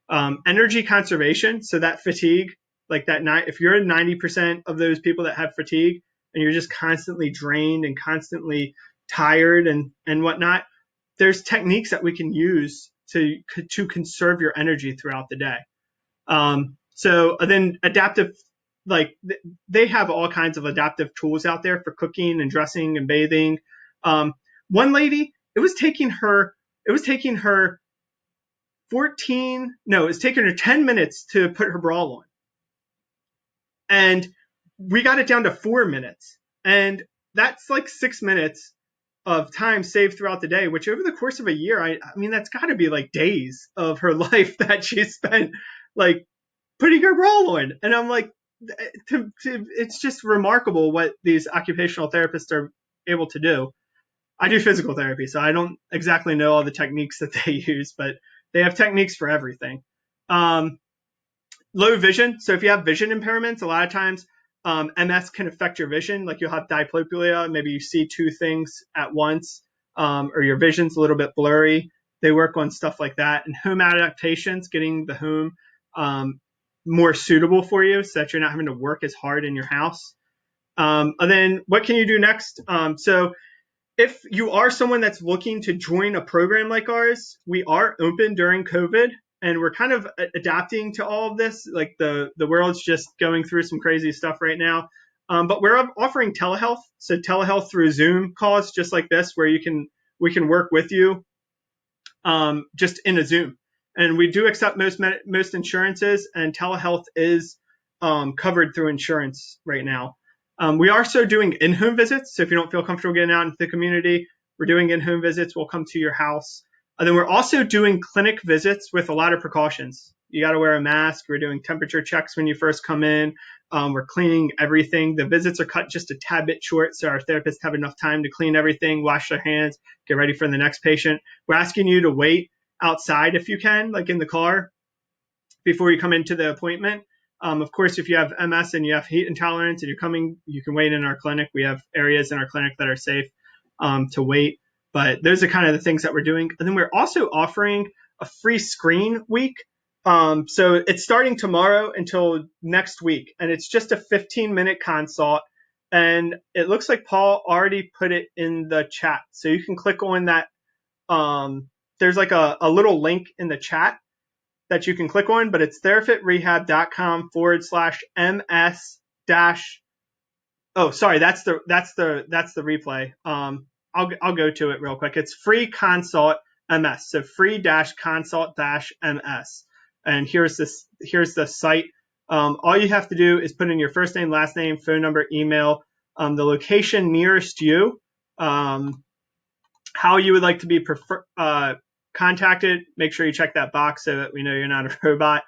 Energy conservation. So that fatigue, like that night, if you're 90% of those people that have fatigue and you're just constantly drained and constantly tired and whatnot, there's techniques that we can use to conserve your energy throughout the day. So then adaptive, like they have all kinds of adaptive tools out there for cooking and dressing and bathing. One lady, it was taking her 10 minutes to put her bra on. And we got it down to 4 minutes. And that's like 6 minutes of time saved throughout the day, which over the course of a year, I mean, that's got to be like days of her life that she spent like putting her bra on. And I'm like, it's just remarkable what these occupational therapists are able to do. I do physical therapy, so I don't exactly know all the techniques that they use, but they have techniques for everything. Low vision. So if you have vision impairments, a lot of times MS can affect your vision. Like you'll have diplopia, maybe you see two things at once, or your vision's a little bit blurry. They work on stuff like that. And home adaptations, getting the home more suitable for you so that you're not having to work as hard in your house. And then what can you do next? So if you are someone that's looking to join a program like ours, we are open during COVID, and we're kind of adapting to all of this. Like the world's just going through some crazy stuff right now. But we're offering telehealth, so telehealth through Zoom calls, just like this, where we can work with you, just in a Zoom. And we do accept most insurances, and telehealth is covered through insurance right now. We are also doing in-home visits, so if you don't feel comfortable getting out into the community, we're doing in-home visits. We'll come to your house. And then we're also doing clinic visits with a lot of precautions. You got to wear a mask. We're doing temperature checks when you first come in. We're cleaning everything. The visits are cut just a tad bit short, so our therapists have enough time to clean everything, wash their hands, get ready for the next patient. We're asking you to wait outside if you can, like in the car, before you come into the appointment. Of course, if you have MS and you have heat intolerance and you're coming, you can wait in our clinic. We have areas in our clinic that are safe to wait. But those are kind of the things that we're doing. And then we're also offering a free screen week. So it's starting tomorrow until next week. And it's just a 15-minute consult. And it looks like Paul already put it in the chat. So you can click on that. There's like a little link in the chat that you can click on, but it's therafitrehab.com/ms dash. Oh, sorry, that's the replay. I'll go to it real quick. It's free consult MS, so free dash consult dash MS. And here's the site. All you have to do is put in your first name, last name, phone number, email, the location nearest you, how you would like to be contacted. Make sure you check that box so that we know you're not a robot.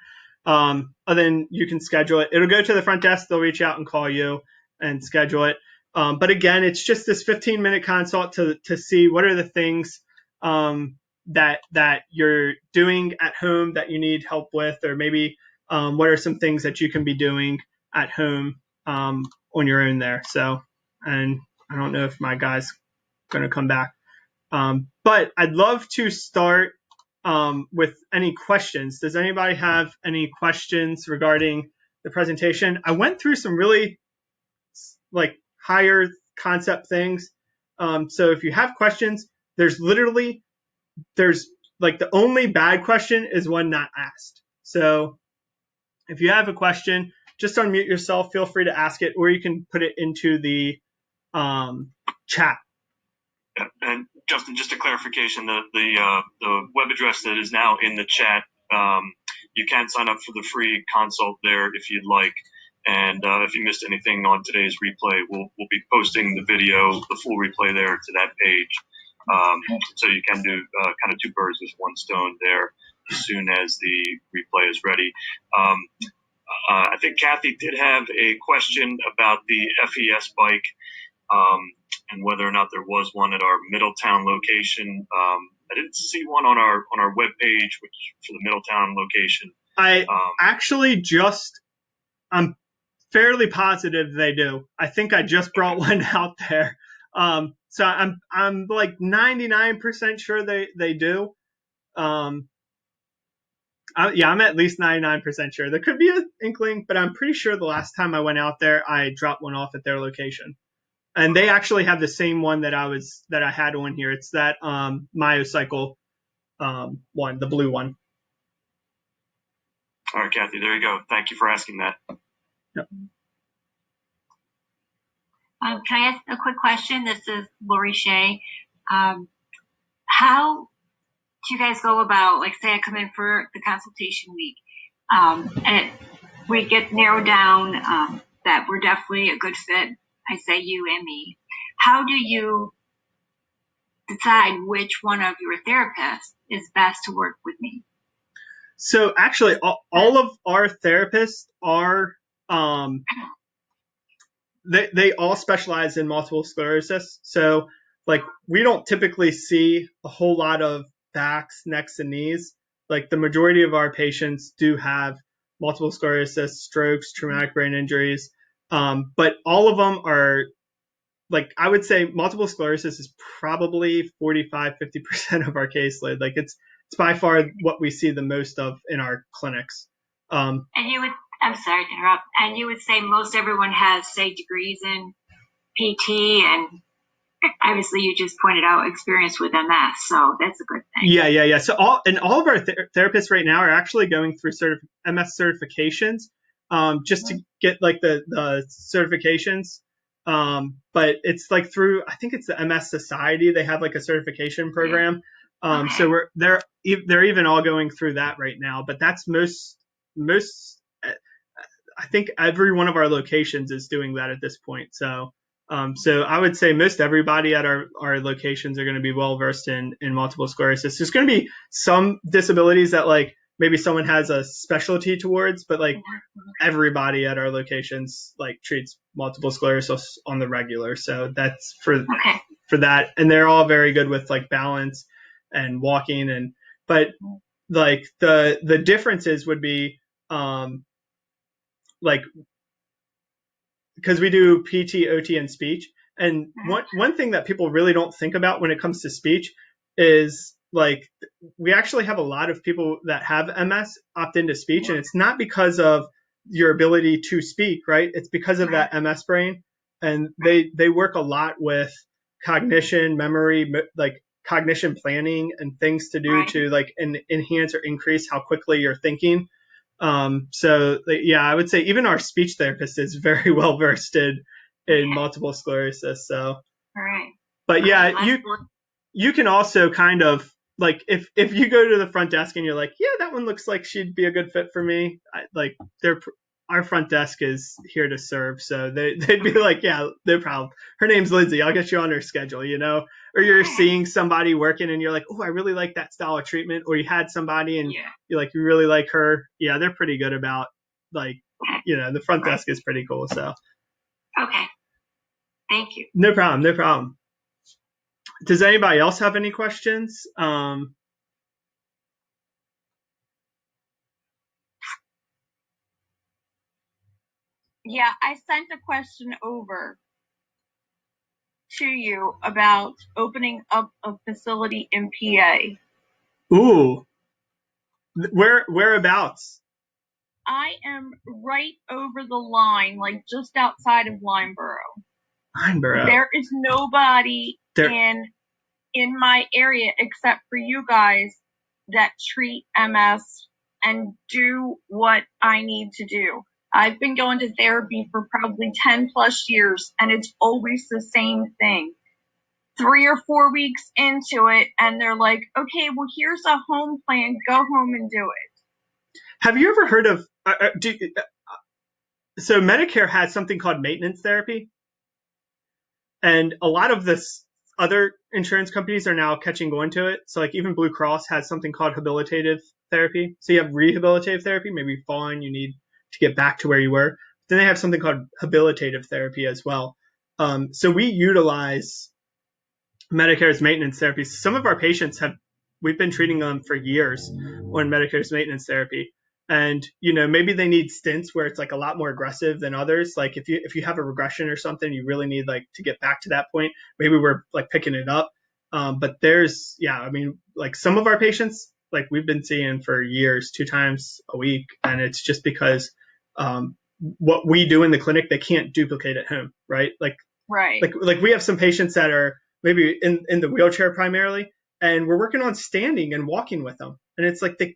And then you can schedule it. It'll go to the front desk. They'll reach out and call you and schedule it. But again, it's just this 15-minute consult to see what are the things that you're doing at home that you need help with, or maybe what are some things that you can be doing at home on your own there. So, and I don't know if my guy's going to come back. But I'd love to start with any questions. Does anybody have any questions regarding the presentation? I went through some really like higher concept things. So if you have questions, there's like the only bad question is one not asked. So if you have a question, just unmute yourself. Feel free to ask it, or you can put it into the chat. And Justin, just a clarification, the web address that is now in the chat, you can sign up for the free consult there if you'd like. And if you missed anything on today's replay, we'll be posting the video, the full replay there to that page. So you can do kind of two birds with one stone there as soon as the replay is ready. I think Kathy did have a question about the FES bike. And whether or not there was one at our Middletown location. I didn't see one on our webpage, which for the Middletown location. I'm fairly positive they do. I think I just brought one out there. So I'm like 99% sure they do. I'm at least 99% sure. There could be an inkling, but I'm pretty sure the last time I went out there, I dropped one off at their location. And they actually have the same one that I had on here. It's that MyoCycle one, the blue one. All right, Kathy, there you go. Thank you for asking that. Yep. Can I ask a quick question? This is Lori Shea. How do you guys go about, like, say I come in for the consultation week, and we get narrowed down that we're definitely a good fit. I say you and me. How do you decide which one of your therapists is best to work with me? So actually, all of our therapists are they all specialize in multiple sclerosis. So like we don't typically see a whole lot of backs, necks, and knees. Like the majority of our patients do have multiple sclerosis, strokes, traumatic brain injuries. But all of them are, like, I would say multiple sclerosis is probably 45-50% of our caseload. Like it's by far what we see the most of in our clinics. And I'm sorry to interrupt. And you would say most everyone has, say, degrees in PT and Obviously, you just pointed out experience with MS, so that's a good thing. Yeah. So all of our therapists right now are actually going through MS certifications, just to get like the certifications. But it's like through, I think it's the MS Society. They have like a certification program. Okay. So they're even all going through that right now. But that's most. I think every one of our locations is doing that at this point. So I would say most everybody at our locations are going to be well versed in multiple sclerosis. There's going to be some disabilities that like maybe someone has a specialty towards, but like everybody at our locations like treats multiple sclerosis on the regular. So that's for that, and they're all very good with like balance and walking, but like the differences would be like, because we do PT, OT, and speech. And one thing that people really don't think about when it comes to speech is like we actually have a lot of people that have MS opt into speech, and it's not because of your ability to speak, right? It's because of that MS brain, and they work a lot with cognition, memory, like cognition planning, and things to do to like enhance or increase how quickly you're thinking. So yeah, I would say even our speech therapist is very well versed in multiple sclerosis. So, but yeah, you can also kind of like if you go to the front desk and you're like, yeah, that one looks like she'd be a good fit for me. Our front desk is here to serve, so they'd be like, yeah, no problem. Her name's Lindsay. I'll get you on her schedule, Or you're seeing somebody working and you're like, oh, I really like that style of treatment. Or you had somebody and you're like, you really like her. Yeah, they're pretty good about like, the front desk is pretty cool. So. Okay. Thank you. No problem. Does anybody else have any questions? Yeah, I sent a question over to you about opening up a facility in PA. Ooh. Whereabouts? I am right over the line, like just outside of Lineborough. There is nobody in my area except for you guys that treat MS and do what I need to do. I've been going to therapy for probably 10 plus years, and it's always the same thing. 3 or 4 weeks into it, and they're like, okay, well, here's a home plan. Go home and do it. Have you ever heard of so Medicare has something called maintenance therapy, and a lot of this other insurance companies are now catching on to it. So like even Blue Cross has something called habilitative therapy. So you have rehabilitative therapy, maybe you've fallen, you need to get back to where you were. Then they have something called habilitative therapy as well. So we utilize Medicare's maintenance therapy. Some of our patients we've been treating them for years on Medicare's maintenance therapy. And, maybe they need stints where it's like a lot more aggressive than others. Like if you have a regression or something, you really need like to get back to that point. Maybe we're like picking it up. But like some of our patients, like we've been seeing for years, 2 times a week. And it's just because what we do in the clinic, they can't duplicate at home, right? Like we have some patients that are maybe in the wheelchair primarily, and we're working on standing and walking with them. And it's like they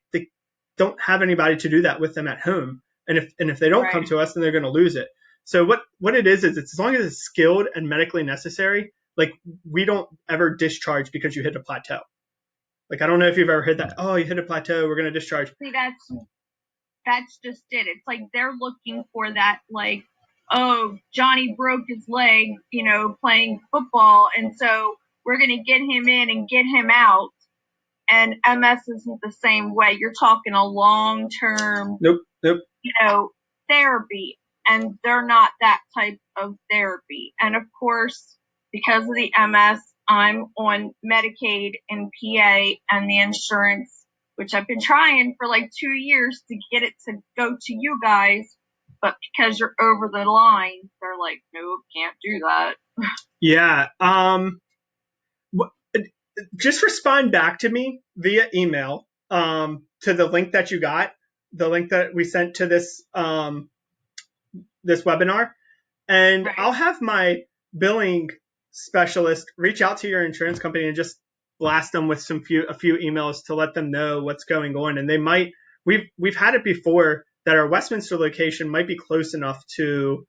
don't have anybody to do that with them at home. And if they don't come to us, then they're going to lose it. So what it is it's as long as it's skilled and medically necessary, like we don't ever discharge because you hit a plateau. Like, I don't know if you've ever heard that. Oh, you hit a plateau, we're going to discharge. See, that's just it. It's like they're looking for that, like, oh, Johnny broke his leg, playing football, and so we're going to get him in and get him out. And MS isn't the same way. You're talking a long-term, therapy, and they're not that type of therapy. And of course, because of the MS, I'm on Medicaid in PA, and the insurance, which I've been trying for like 2 years to get it to go to you guys, but because you're over the line, they're like, nope, can't do that. Yeah. Just respond back to me via email to the link that you got, the link that we sent to this this webinar, and I'll have my billing specialist, reach out to your insurance company and just blast them with a few emails to let them know what's going on. And they might, we've had it before that our Westminster location might be close enough to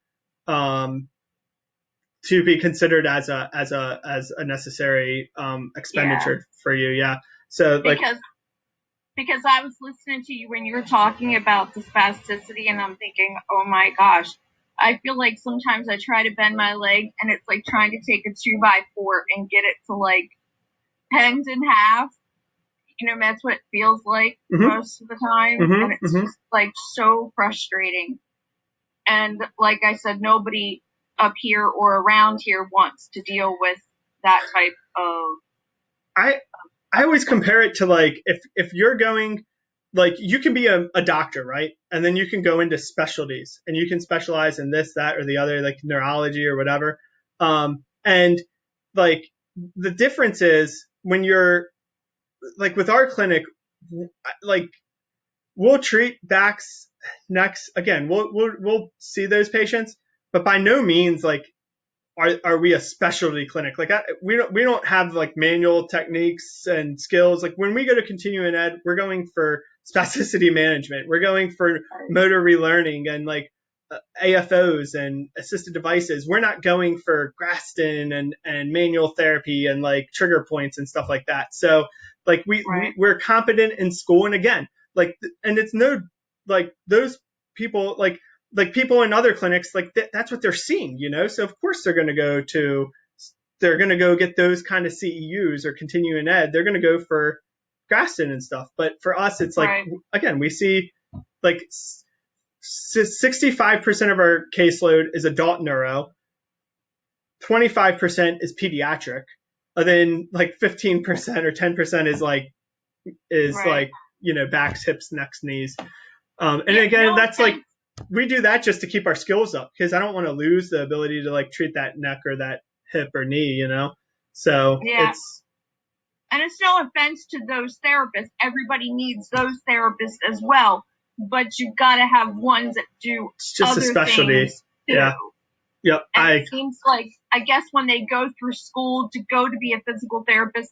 be considered as a necessary expenditure for you. Yeah. So because I was listening to you when you were talking about the spasticity, and I'm thinking, oh my gosh, I feel like sometimes I try to bend my leg and it's like trying to take a 2x4 and get it to like bend in half. That's what it feels like most of the time. And it's just like so frustrating. And like I said, nobody up here or around here wants to deal with that type of. I always compare it to like if you're going, like you can be a doctor, right? And then you can go into specialties and you can specialize in this, that, or the other, like neurology or whatever. And like the difference is when you're like with our clinic, like we'll treat backs, necks. Again, we'll see those patients, but by no means like are we a specialty clinic? Like we don't have like manual techniques and skills. Like when we go to continuing ed, we're going for spasticity management. We're going for motor relearning and like AFOs and assisted devices. We're not going for Graston and manual therapy and like trigger points and stuff like that. So like we're competent in school. And again, like, and it's no, like those people, like people in other clinics, like that's what they're seeing, So of course they're going to go get those kind of CEUs or continuing ed. They're going to go for Graston and stuff. But for us, it's like, again, we see like 65% of our caseload is adult neuro, 25% is pediatric, and then like 15% or 10% is like backs, hips, necks, knees. And again, that's like, we do that just to keep our skills up because I don't want to lose the ability to like treat that neck or that hip or knee, So and it's no offense to those therapists. Everybody needs those therapists as well, but you got to have ones that do it's just other a specialty. Things too. Yeah. Yep. And it seems like, I guess when they go through school to go to be a physical therapist,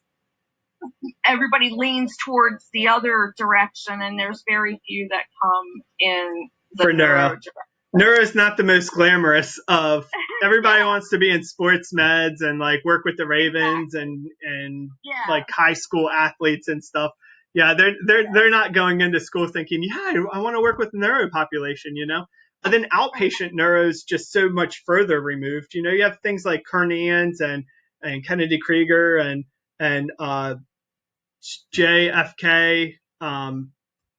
everybody leans towards the other direction, and there's very few that come in for neuro. Neuro is not the most glamorous of. Everybody wants to be in sports meds and like work with the Ravens and like high school athletes and stuff. Yeah, they're not going into school thinking, I want to work with the neuro population, But then outpatient neuro is just so much further removed. You have things like Kernan's and Kennedy Krieger and JFK,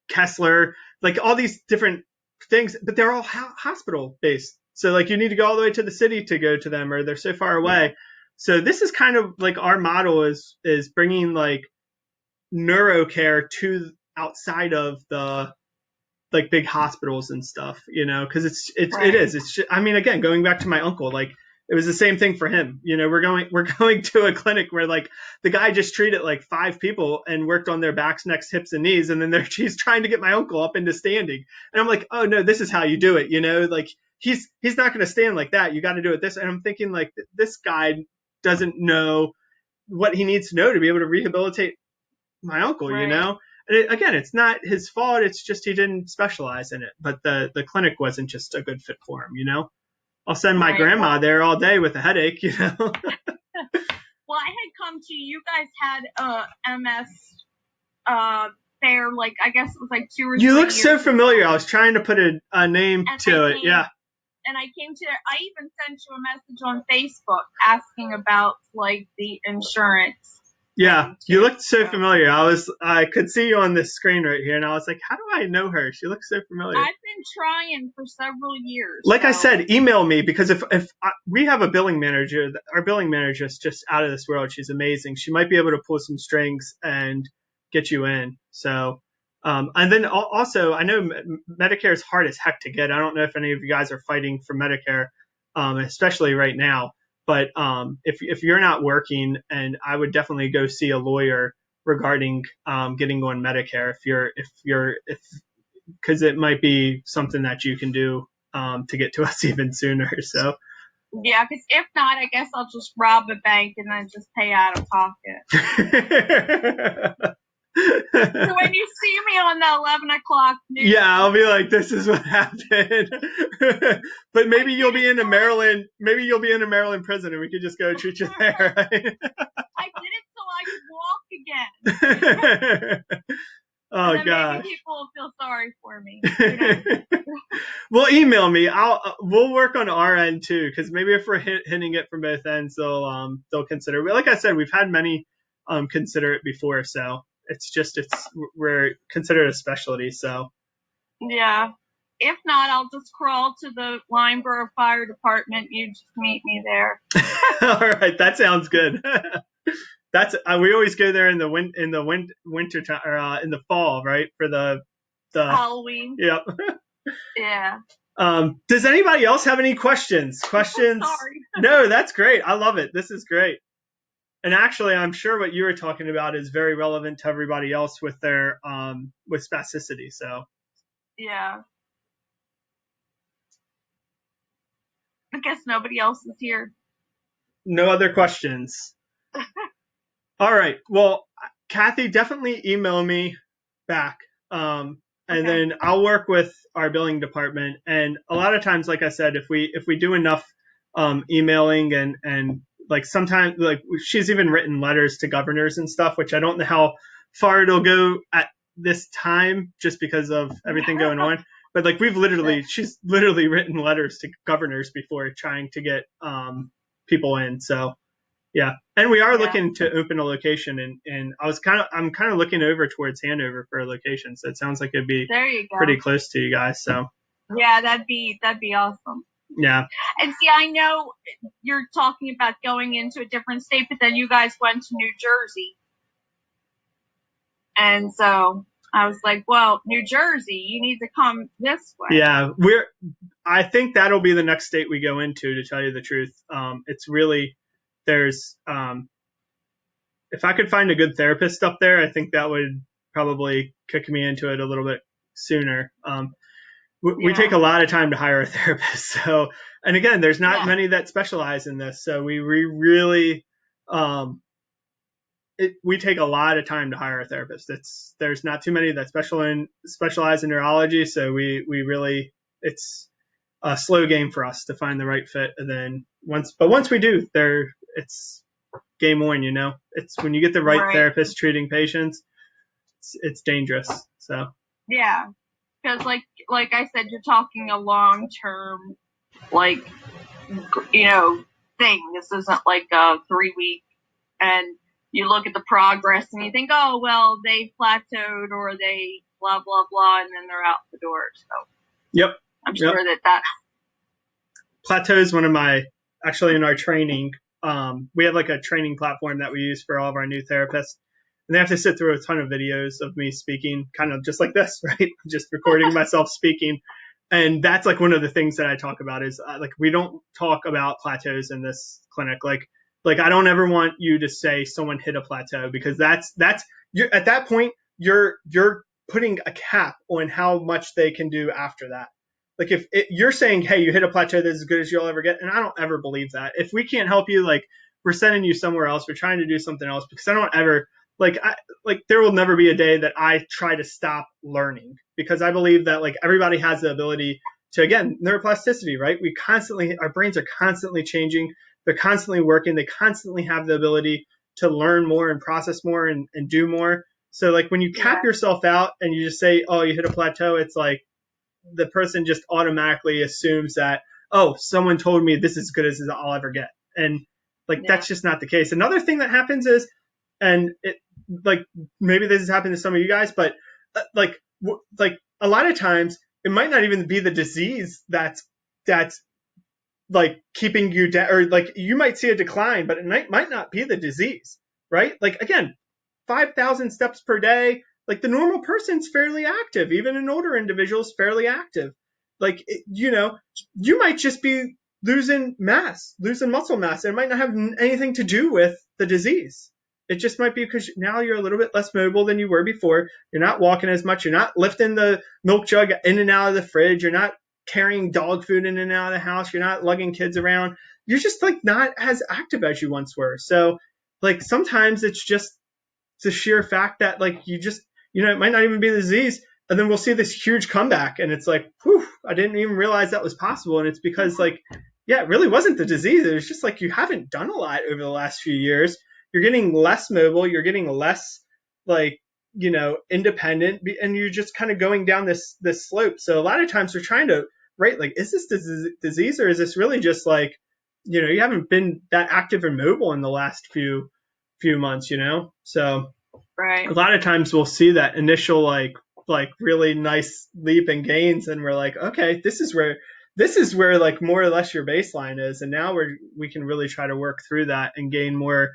Kessler, like all these different things, but they're all hospital based. So like you need to go all the way to the city to go to them, or they're so far away. So this is kind of like our model is bringing like neuro care to outside of the like big hospitals and stuff, because it is. It's just, I mean, again, going back to my uncle, like it was the same thing for him. We're going to a clinic where like the guy just treated like 5 people and worked on their backs, necks, hips, and knees, and then he's trying to get my uncle up into standing, and I'm like, oh no, this is how you do it, like he's not going to stand like that. You got to do it this, and I'm thinking like this guy doesn't know what he needs to know to be able to rehabilitate my uncle, And again, it's not his fault. It's just he didn't specialize in it, but the clinic wasn't just a good fit for him, I'll send my grandma there all day with a headache, Well, I had come to you guys had MS there, like I guess it was like 2 or 3 You look years so familiar. Ago. I was trying to put a name to it. Yeah. And I came to I even sent you a message on Facebook asking about like the insurance. Yeah, you looked so familiar. I could see you on this screen right here, and I was like, how do I know her? She looks so familiar. I've been trying for several years. Like I said, email me, because if we have a billing manager, our billing manager is just out of this world. She's amazing. She might be able to pull some strings and get you in. So, and then also, I know Medicare is hard as heck to get. I don't know if any of you guys are fighting for Medicare, especially right now. But if you're not working, and I would definitely go see a lawyer regarding getting on Medicare because it might be something that you can do to get to us even sooner. So Yeah, because if not, I guess I'll just rob a bank and then just pay out of pocket. So when you see me on the 11 o'clock news, yeah, I'll be like, this is what happened. But maybe you'll be in a Maryland. Maybe you'll be in a Maryland prison, and we could just go treat you there. Right? I did it so I could walk again. Oh and then gosh. maybe people will feel sorry for me. Well, email me. We'll work on our end too, because maybe if we're hitting it from both ends, they'll consider. Like I said, we've had many consider it before, so we're considered a specialty. So yeah. If not, I'll just crawl to the Lineborough Fire Department. You just meet me there. All right, that sounds good. We always go there in the winter time, or in the fall, right, for the Halloween. Yep. Yeah. Does anybody else have any questions? Sorry. No, that's great. I love it. This is great. And actually, I'm sure what you were talking about is very relevant to everybody else with their with spasticity. So. Yeah. I guess nobody else is here. No other questions. All right. Well, Kathy, definitely email me back. And then I'll work with our billing department. And a lot of times, like I said, if we do enough emailing and like sometimes, like she's even written letters to governors and stuff, which I don't know how far it'll go at this time just because of everything going on. But like she's literally written letters to governors before trying to get people in. So yeah, and we are looking to open a location, and I'm kind of looking over towards Hanover for a location. So it sounds like it'd be pretty close to you guys. So yeah, that'd be awesome. Yeah. And see, I know you're talking about going into a different state, but then you guys went to New Jersey, and so I was like, well, New Jersey, you need to come this way. Yeah, I think that'll be the next state we go into, to tell you the truth. It's really, there's, if I could find a good therapist up there, I think that would probably kick me into it a little bit sooner. We take a lot of time to hire a therapist. So, and again, there's not many that specialize in this. So we really, we take a lot of time to hire a therapist. There's not too many that specialize in neurology. So we really, it's a slow game for us to find the right fit. And then once we do, it's game on, it's when you get the right therapist treating patients, it's dangerous. So yeah, because like I said, you're talking a long-term, thing. This isn't like a 3-week, and you look at the progress and you think, oh, well, they plateaued or they blah, blah, blah, and then they're out the door. So yep. I'm sure that plateau is one of actually in our training, we have like a training platform that we use for all of our new therapists. And they have to sit through a ton of videos of me speaking, kind of just like this, right? Just recording myself speaking. And that's like one of the things that I talk about is like, we don't talk about plateaus in this clinic. Like I don't ever want you to say someone hit a plateau, because you're, at that point, you're putting a cap on how much they can do after that. Like if you're saying, hey, you hit a plateau that's as good as you'll ever get. And I don't ever believe that. If we can't help you, like we're sending you somewhere else. We're trying to do something else, because I don't ever there will never be a day that I try to stop learning, because I believe that like everybody has the ability to, again, neuroplasticity, right? Our brains are constantly changing. They're constantly working. They constantly have the ability to learn more and process more and do more. So like when you cap yourself out and you just say, oh, you hit a plateau, it's like the person just automatically assumes that, oh, someone told me this is as good as I'll ever get. And that's just not the case. Another thing that happens is, and it, like maybe this has happened to some of you guys, but like a lot of times it might not even be the disease that's like keeping you down, or like you might see a decline, but it might not be the disease, right? Like again, 5,000 steps per day. Like the normal person's fairly active, even an older individual's fairly active. Like you might just be losing muscle mass. It might not have anything to do with the disease. It just might be because now you're a little bit less mobile than you were before. You're not walking as much. You're not lifting the milk jug in and out of the fridge. You're not carrying dog food in and out of the house. You're not lugging kids around. you're just like not as active as you once were. So like sometimes it's just the sheer fact that like you just, it might not even be the disease. And then we'll see this huge comeback and it's like, whew, I didn't even realize that was possible. And it's because like, yeah, it really wasn't the disease. It was just like you haven't done a lot over the last few years. You're getting less mobile. You're getting less like, independent, and you're just kind of going down this slope. So a lot of times we're trying to rate like, is this the disease or is this really just like, you haven't been that active and mobile in the last few months, So Right. a lot of times we'll see that initial like really nice leap in gains, and we're like, okay, this is where like more or less your baseline is, and now we can really try to work through that and gain more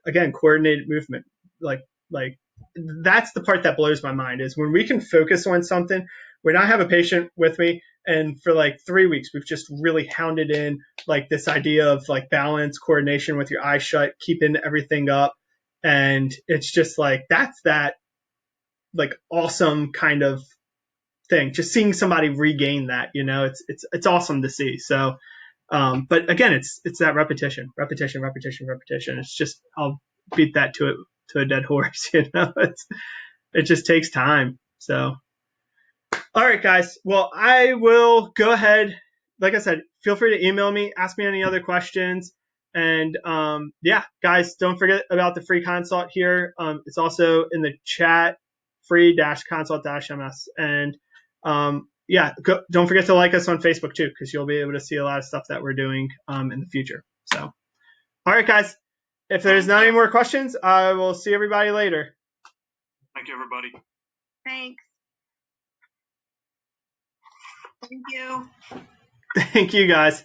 again coordinated movement. Like that's the part that blows my mind is when we can focus on something. When I have a patient with me and for like 3 weeks we've just really hounded in like this idea of like balance, coordination with your eyes shut, keeping everything up, and it's just like that's that like awesome kind of thing, just seeing somebody regain that, it's awesome to see. So but again, it's that repetition. It's just, I'll beat that to a dead horse. It just takes time. So all right, guys. Well, I will go ahead. Like I said, feel free to email me, ask me any other questions. And yeah, guys, don't forget about the free consult here. It's also in the chat, free-consult-ms. And yeah, don't forget to like us on Facebook too, because you'll be able to see a lot of stuff that we're doing in the future. So, all right, guys. If there's not any more questions, I will see everybody later. Thank you, everybody. Thanks. Thank you. Thank you, guys.